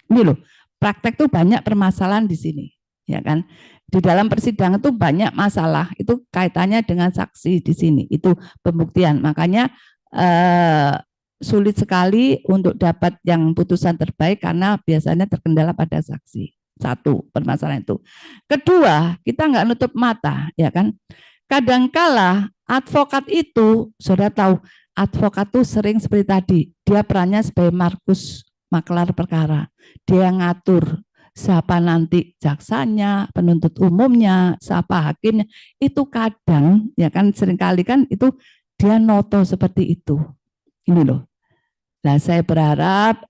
Ini loh, praktek tuh banyak permasalahan di sini, ya kan? Di dalam persidangan tuh banyak masalah, itu kaitannya dengan saksi di sini, itu pembuktian. Makanya sulit sekali untuk dapat yang putusan terbaik karena biasanya terkendala pada saksi. Satu, permasalahan itu. Kedua, kita nggak nutup mata, ya kan? Kadangkala advokat itu, sudah tahu, advokat tuh sering seperti tadi, dia perannya sebagai Markus maklar perkara. Dia ngatur, siapa nanti jaksanya, penuntut umumnya, siapa hakimnya, itu kadang ya kan seringkali kan itu dia noto seperti itu. Ini loh. Nah, saya berharap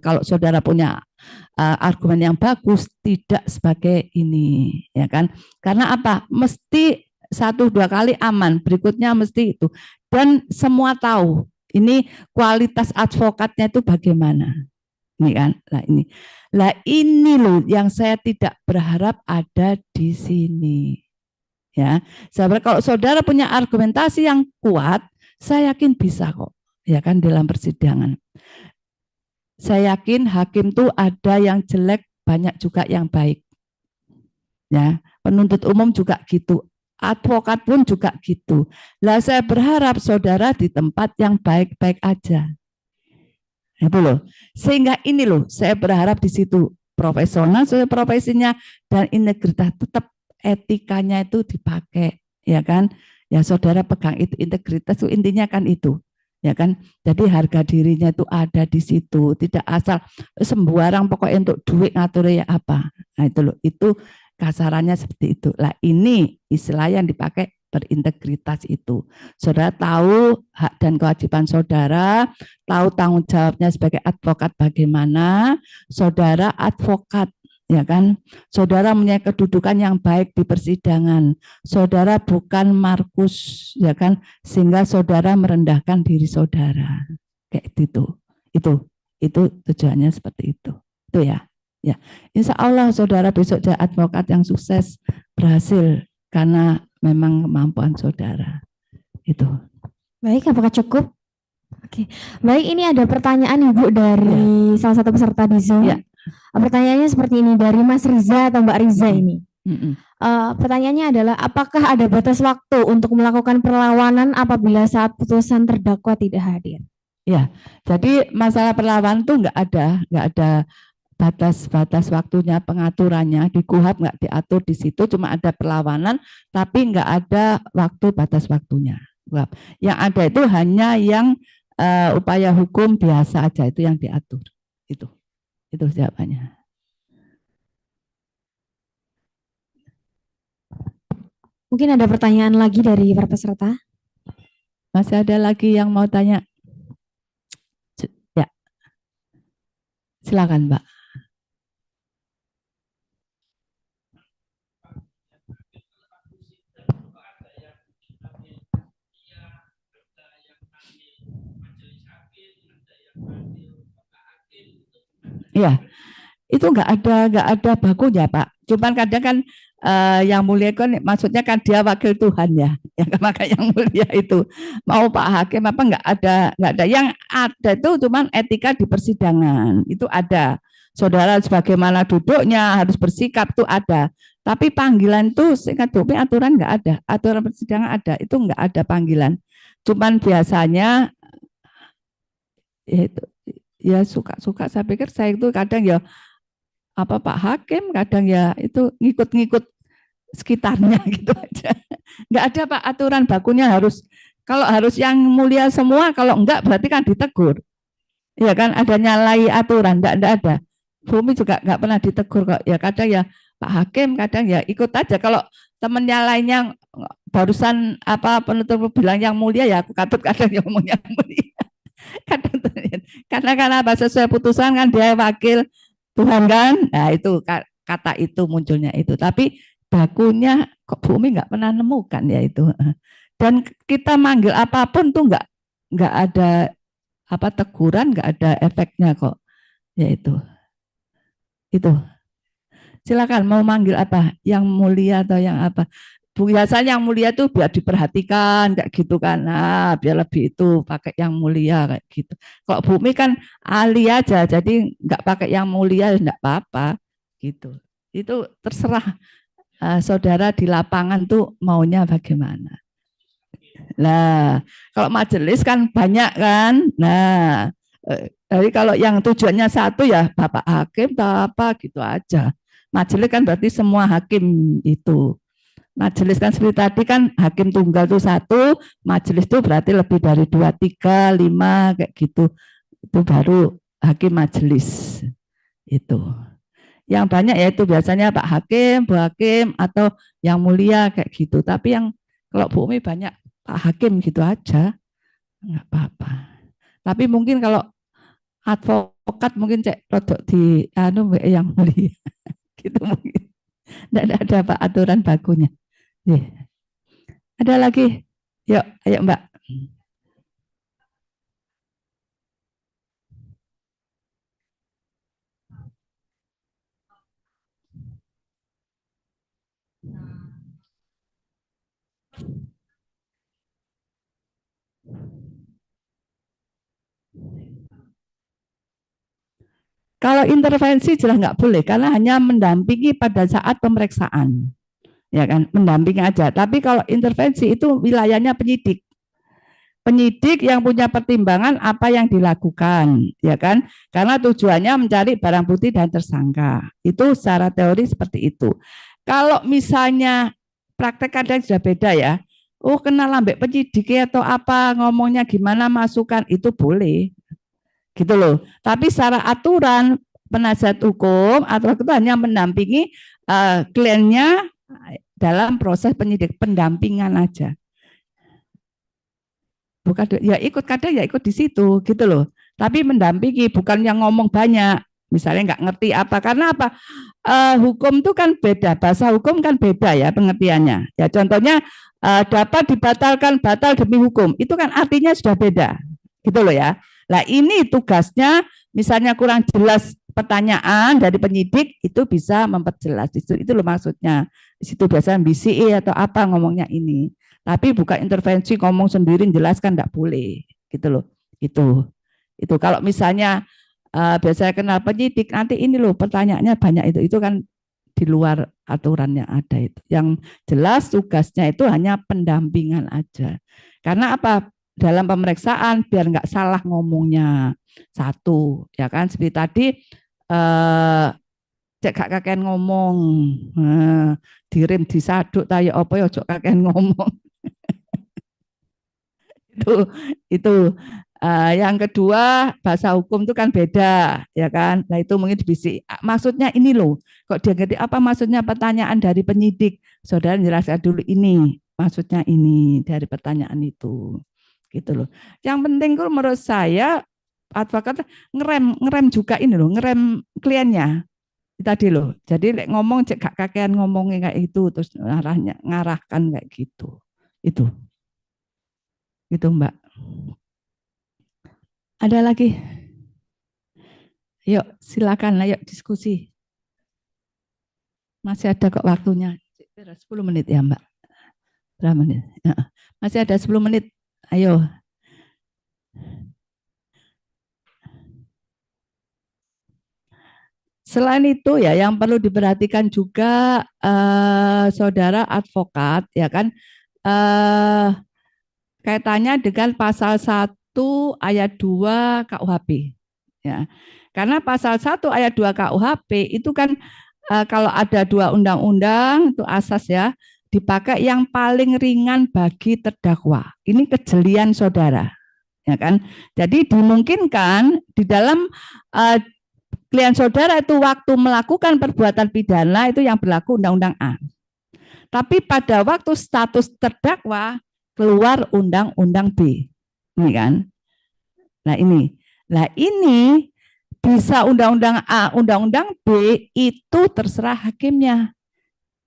kalau saudara punya argumen yang bagus, tidak sebagai ini, ya kan? Karena apa? Mesti 1-2 kali aman, berikutnya mesti itu. Dan semua tahu ini kualitas advokatnya itu bagaimana. Ini kan, lah ini loh yang saya tidak berharap ada di sini. Ya, sahabat, kalau saudara punya argumentasi yang kuat, saya yakin bisa kok, ya kan, dalam persidangan. Saya yakin hakim tuh ada yang jelek, banyak juga yang baik. Ya, penuntut umum juga gitu, advokat pun juga gitu. Lah saya berharap saudara di tempat yang baik-baik aja. Itu loh. Sehingga ini loh, saya berharap di situ profesional sesuai profesinya dan integritas, tetap etikanya itu dipakai, ya kan? Ya saudara pegang itu, integritas itu intinya kan itu, ya kan? Jadi harga dirinya itu ada di situ, tidak asal sembarang pokoknya untuk duit ngatur ya apa. Nah itu loh, itu kasarannya seperti itu. Lah ini istilah yang dipakai berintegritas itu. Saudara tahu hak dan kewajiban saudara, tahu tanggung jawabnya sebagai advokat bagaimana, saudara advokat, ya kan? Saudara punya kedudukan yang baik di persidangan. Saudara bukan Markus, ya kan? Sehingga saudara merendahkan diri saudara. Kayak gitu. Itu tujuannya seperti itu. Itu ya. Ya, insya Allah saudara besok jadi advokat yang sukses, berhasil karena memang kemampuan saudara. Itu. Baik, apakah cukup? Oke, baik, ini ada pertanyaan Ibu dari salah satu peserta di Zoom. Ya. Pertanyaannya seperti ini dari Mas Riza atau Mbak Riza ini. Pertanyaannya adalah apakah ada batas waktu untuk melakukan perlawanan apabila saat putusan terdakwa tidak hadir? Ya, jadi masalah perlawanan itu nggak ada batas waktunya, pengaturannya di KUHAP nggak diatur di situ, cuma ada perlawanan, tapi nggak ada waktu batas waktunya. Yang ada itu hanya yang upaya hukum biasa aja itu yang diatur. Itu jawabannya. Mungkin ada pertanyaan lagi dari para peserta? Masih ada lagi yang mau tanya? Ya, silakan Mbak. Iya, itu nggak ada bakunya Pak. Cuman kadang kan yang mulia kan maksudnya kan dia wakil Tuhan ya, yang maka yang mulia itu mau Pak Hakim apa nggak ada. Yang ada itu cuman etika di persidangan itu ada. Saudara sebagaimana duduknya harus bersikap itu ada. Tapi panggilan itu singkat dope aturan nggak ada, aturan persidangan ada, itu nggak ada panggilan. Cuman biasanya ya itu ya suka saya pikir saya itu kadang ya apa Pak Hakim kadang ya itu ngikut-ngikut sekitarnya gitu aja. Nggak ada Pak aturan bakunya harus kalau harus yang mulia semua, kalau enggak berarti kan ditegur. Ya kan ada nyalai aturan, enggak ada. Bumi juga enggak pernah ditegur kok. Ya kadang ya Pak Hakim kadang ya ikut aja. Kalau temennya lainnya barusan apa penutup bilang yang mulia ya aku katut kadang yang ngomong yang mulia. Kadang karena apa sesuai putusan kan dia wakil Tuhan kan. Nah itu kata itu munculnya itu. Tapi bakunya kok Bumi nggak pernah nemukan ya itu. Dan kita manggil apapun tuh nggak ada apa teguran, nggak ada efeknya kok. Ya itu. Silakan mau manggil apa? Yang mulia atau yang apa? Biasanya yang mulia itu biar diperhatikan kayak gitu kan. Nah, biar lebih itu pakai yang mulia kayak gitu. Kalau Bumi kan ahli aja, jadi nggak pakai yang mulia enggak apa-apa gitu. Itu terserah saudara di lapangan tuh maunya bagaimana. Nah, kalau majelis kan banyak kan. Nah, jadi kalau yang tujuannya satu ya Bapak Hakim atau apa gitu aja. Majelis kan berarti semua hakim itu. Majelis kan seperti tadi kan hakim tunggal itu satu, majelis itu berarti lebih dari 2, 3, 5 kayak gitu. Itu baru hakim majelis. Itu. Yang banyak yaitu biasanya Pak Hakim, Bu Hakim, atau yang mulia kayak gitu. Tapi yang kalau Bu Umi banyak Pak Hakim gitu aja, nggak apa-apa. Tapi mungkin kalau advokat mungkin cek rodok di yang mulia gitu mungkin. Tidak ada Pak aturan bakunya. Ada lagi? Yuk, ayo Mbak. Kalau intervensi jelas nggak boleh karena hanya mendampingi pada saat pemeriksaan, ya kan, mendampingi aja. Tapi kalau intervensi itu wilayahnya penyidik. Penyidik yang punya pertimbangan apa yang dilakukan, ya kan? Karena tujuannya mencari barang bukti dan tersangka. Itu secara teori seperti itu. Kalau misalnya praktek kadang sudah beda ya. Oh, kenal ambek penyidik atau apa, ngomongnya gimana, masukan itu boleh. Gitu loh. Tapi secara aturan penasihat hukum atau itu hanya mendampingi kliennya dalam proses penyidik, pendampingan aja. Bukan ya ikut kadang ya ikut di situ gitu loh. Tapi mendampingi bukan yang ngomong banyak. Misalnya nggak ngerti apa karena apa? Hukum itu kan beda, bahasa hukum kan beda ya pengertiannya. Ya contohnya dapat dibatalkan batal demi hukum. Itu kan artinya sudah beda. Gitu loh ya. Nah, ini tugasnya misalnya kurang jelas pertanyaan dari penyidik itu bisa memperjelas. Itu loh maksudnya. Di situ biasanya BCE atau apa ngomongnya ini. Tapi bukan intervensi ngomong sendiri jelaskan enggak boleh gitu loh. Itu kalau misalnya biasanya kenal penyidik nanti ini loh pertanyaannya banyak itu kan di luar aturannya ada itu. Yang jelas tugasnya itu hanya pendampingan aja. Karena apa? Dalam pemeriksaan biar enggak salah ngomongnya. Satu, ya kan seperti tadi cek gak kakean ngomong. Dirim disaduk tayo apa ya cok kakean ngomong. itu yang kedua bahasa hukum itu kan beda ya kan. Nah itu mungkin bisa maksudnya ini loh kok dia ngerti apa maksudnya pertanyaan dari penyidik, saudara jelaskan dulu ini maksudnya ini dari pertanyaan itu gitu loh. Yang penting tuh menurut saya advokat ngerem juga ini loh, ngerem kliennya tadi loh. Jadi ngomong cek gak kakean ngomongnya kayak itu terus ngarahkan kayak gitu. Itu Mbak. Ada lagi? Yuk, silakan, ayo diskusi. Masih ada kok waktunya. 10 menit ya, Mbak. Berapa menit? Ya. Masih ada 10 menit. Ayo. Selain itu ya, yang perlu diperhatikan juga saudara advokat, ya kan, kaitannya dengan pasal 1 ayat 2 KUHP. Ya. Karena pasal 1 ayat 2 KUHP itu kan kalau ada 2 undang-undang itu asas ya, dipakai yang paling ringan bagi terdakwa. Ini kejelian saudara. Ya kan? Jadi dimungkinkan di dalam klien saudara itu waktu melakukan perbuatan pidana itu yang berlaku undang-undang A. Tapi pada waktu status terdakwa keluar undang-undang B. Ini kan? Nah ini bisa undang-undang A, undang-undang B itu terserah hakimnya.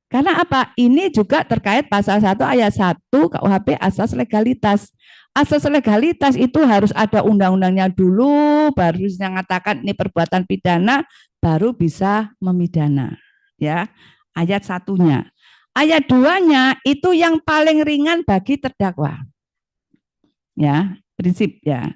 Karena apa? Ini juga terkait pasal 1 ayat 1 KUHP asas legalitas. Asas legalitas itu harus ada undang-undangnya dulu, baru bisa mengatakan ini perbuatan pidana, baru bisa memidana. Ya, ayat 1-nya. Ayat 2-nya itu yang paling ringan bagi terdakwa. Ya, prinsip ya.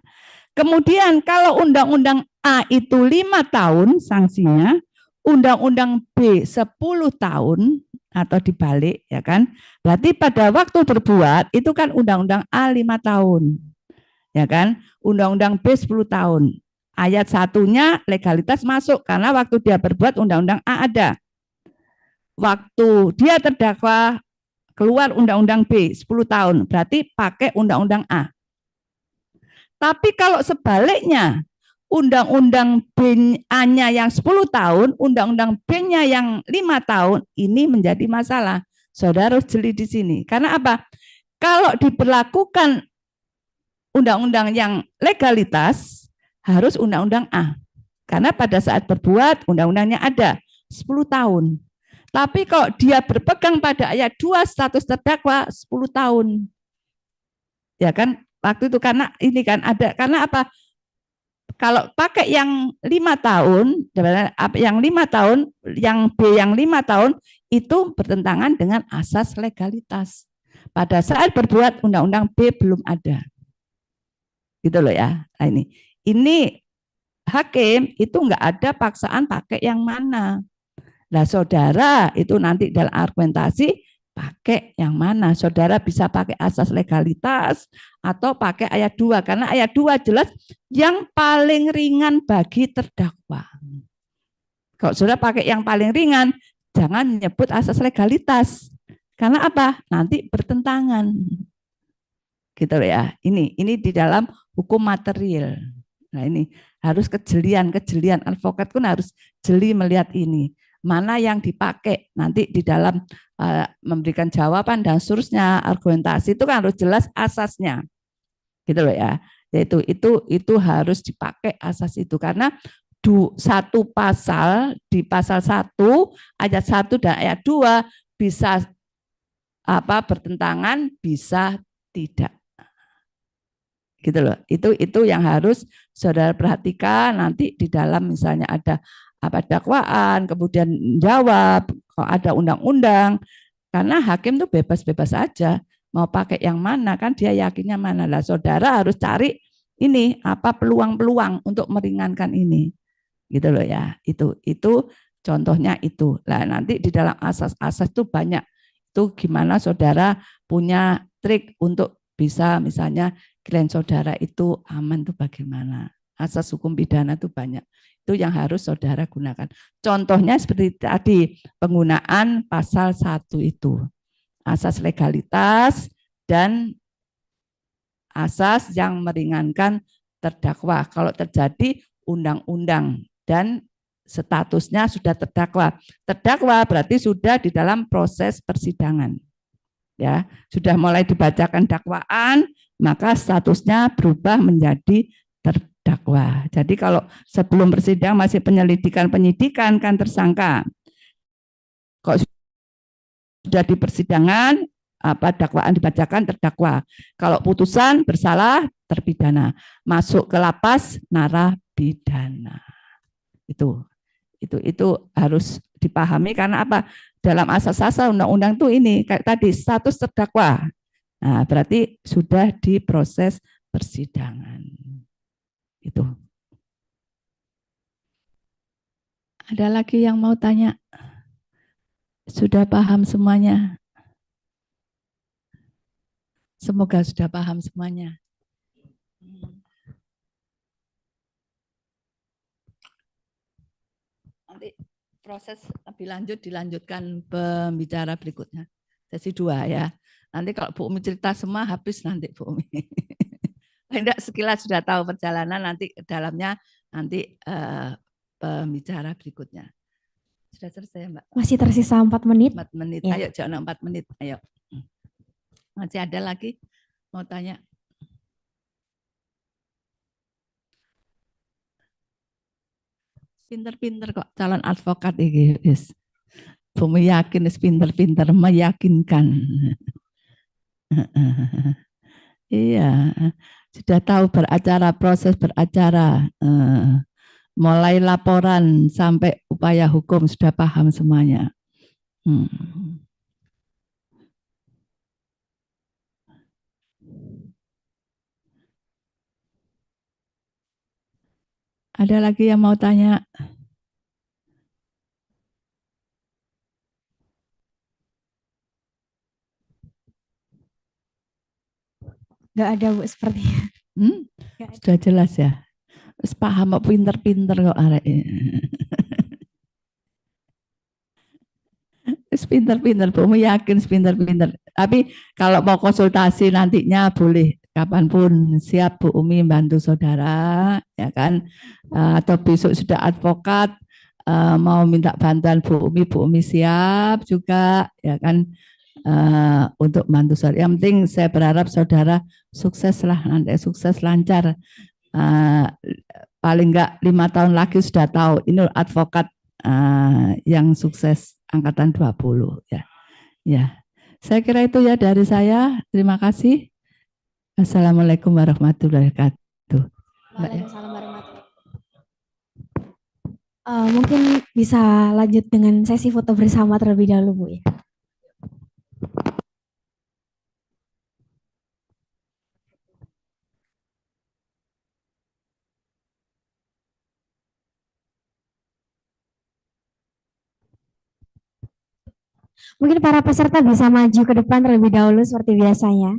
Kemudian kalau undang-undang A itu 5 tahun sanksinya, undang-undang B 10 tahun atau dibalik ya kan. Berarti pada waktu berbuat itu kan undang-undang A 5 tahun. Ya kan? Undang-undang B 10 tahun. Ayat 1-nya legalitas masuk karena waktu dia berbuat undang-undang A ada. Waktu dia terdakwa keluar undang-undang B 10 tahun, berarti pakai undang-undang A. Tapi kalau sebaliknya, undang-undang B-nya yang 10 tahun, undang-undang B-nya yang 5 tahun, ini menjadi masalah. Saudara harus jeli di sini. Karena apa? Kalau diberlakukan undang-undang yang legalitas, harus undang-undang A. Karena pada saat berbuat, undang-undangnya ada 10 tahun. Tapi kalau dia berpegang pada ayat 2 status terdakwa 10 tahun. Ya kan? Waktu itu karena ini kan ada, karena apa? Kalau pakai yang 5 tahun, yang 5 tahun, yang B yang 5 tahun itu bertentangan dengan asas legalitas. Pada saat berbuat undang-undang B belum ada. Gitu loh ya. Nah, ini hakim itu enggak ada paksaan pakai yang mana. Nah, saudara itu nanti dalam argumentasi pakai yang mana? Saudara bisa pakai asas legalitas atau pakai ayat 2, karena ayat 2 jelas yang paling ringan bagi terdakwa. Kalau saudara pakai yang paling ringan, jangan menyebut asas legalitas. Karena apa? Nanti bertentangan. Gitu ya. Ini di dalam hukum material. Nah, ini harus kejelian advokat pun harus jeli melihat ini. Mana yang dipakai nanti di dalam memberikan jawaban dan seterusnya, argumentasi itu kan harus jelas asasnya. Gitu loh ya. Yaitu itu harus dipakai asas itu, karena satu pasal di pasal 1 ayat 1 dan ayat 2 bisa bertentangan, bisa tidak. Gitu loh. Itu yang harus saudara perhatikan nanti di dalam misalnya ada dakwaan, kemudian jawab, kalau ada undang-undang, karena hakim tuh bebas-bebas aja mau pakai yang mana, kan dia yakinnya mana. Lah saudara harus cari ini peluang-peluang untuk meringankan ini. Gitu loh ya. Itu contohnya itu. Lah nanti di dalam asas-asas itu banyak. Itu gimana saudara punya trik untuk bisa misalnya klien saudara itu aman tuh bagaimana. Asas hukum pidana itu banyak. Itu yang harus saudara gunakan. Contohnya seperti tadi, penggunaan pasal 1 itu. Asas legalitas dan asas yang meringankan terdakwa. Kalau terjadi undang-undang dan statusnya sudah terdakwa. Terdakwa berarti sudah di dalam proses persidangan. Ya, sudah mulai dibacakan dakwaan, maka statusnya berubah menjadi terdakwa. Jadi kalau sebelum persidangan masih penyidikan kan tersangka. Kok sudah di persidangan dakwaan dibacakan terdakwa. Kalau putusan bersalah terpidana. Masuk ke lapas narapidana. Itu harus dipahami karena apa? Dalam asas-asas undang-undang itu ini kayak tadi status terdakwa. Nah, berarti sudah di proses persidangan. Itu. Ada lagi yang mau tanya? Sudah paham semuanya? Semoga sudah paham semuanya. Nanti proses lebih lanjut dilanjutkan pembicara berikutnya. Sesi 2 ya. Nanti kalau Bu Umi cerita semua habis nanti Bu Umi. Tidak sekilas sudah tahu perjalanan, nanti dalamnya nanti pembicara berikutnya. Sudah selesai Mbak? Masih tersisa 4 menit. 4 menit. Ya. Ayo jangan 4 menit. Ayo. Masih ada lagi mau tanya? Pinter-pinter kok calon advokat ini, guys. Bumi yakin, pinter-pinter meyakinkan. Iya, sudah tahu beracara, proses beracara, mulai laporan sampai upaya hukum sudah paham semuanya. Ada lagi yang mau tanya? Enggak ada Bu sepertinya. Sudah jelas ya. Terus paham kok pinter-pinter kok arek. Pinter-pinter, Bu yakin pinter-pinter. Tapi kalau mau konsultasi nantinya boleh kapanpun siap Bu Umi bantu saudara, ya kan? Atau besok sudah advokat mau minta bantuan Bu Umi siap juga, ya kan? Untuk bantu saudara. Yang penting saya berharap saudara sukses lah, nanti sukses lancar. Paling enggak 5 tahun lagi sudah tahu ini advokat yang sukses angkatan 20 ya. Ya. Saya kira itu ya dari saya. Terima kasih. Assalamualaikum warahmatullahi wabarakatuh. Waalaikumsalam warahmatullahi wabarakatuh. Mungkin bisa lanjut dengan sesi foto bersama terlebih dahulu, Bu ya. Mungkin para peserta bisa maju ke depan terlebih dahulu seperti biasanya.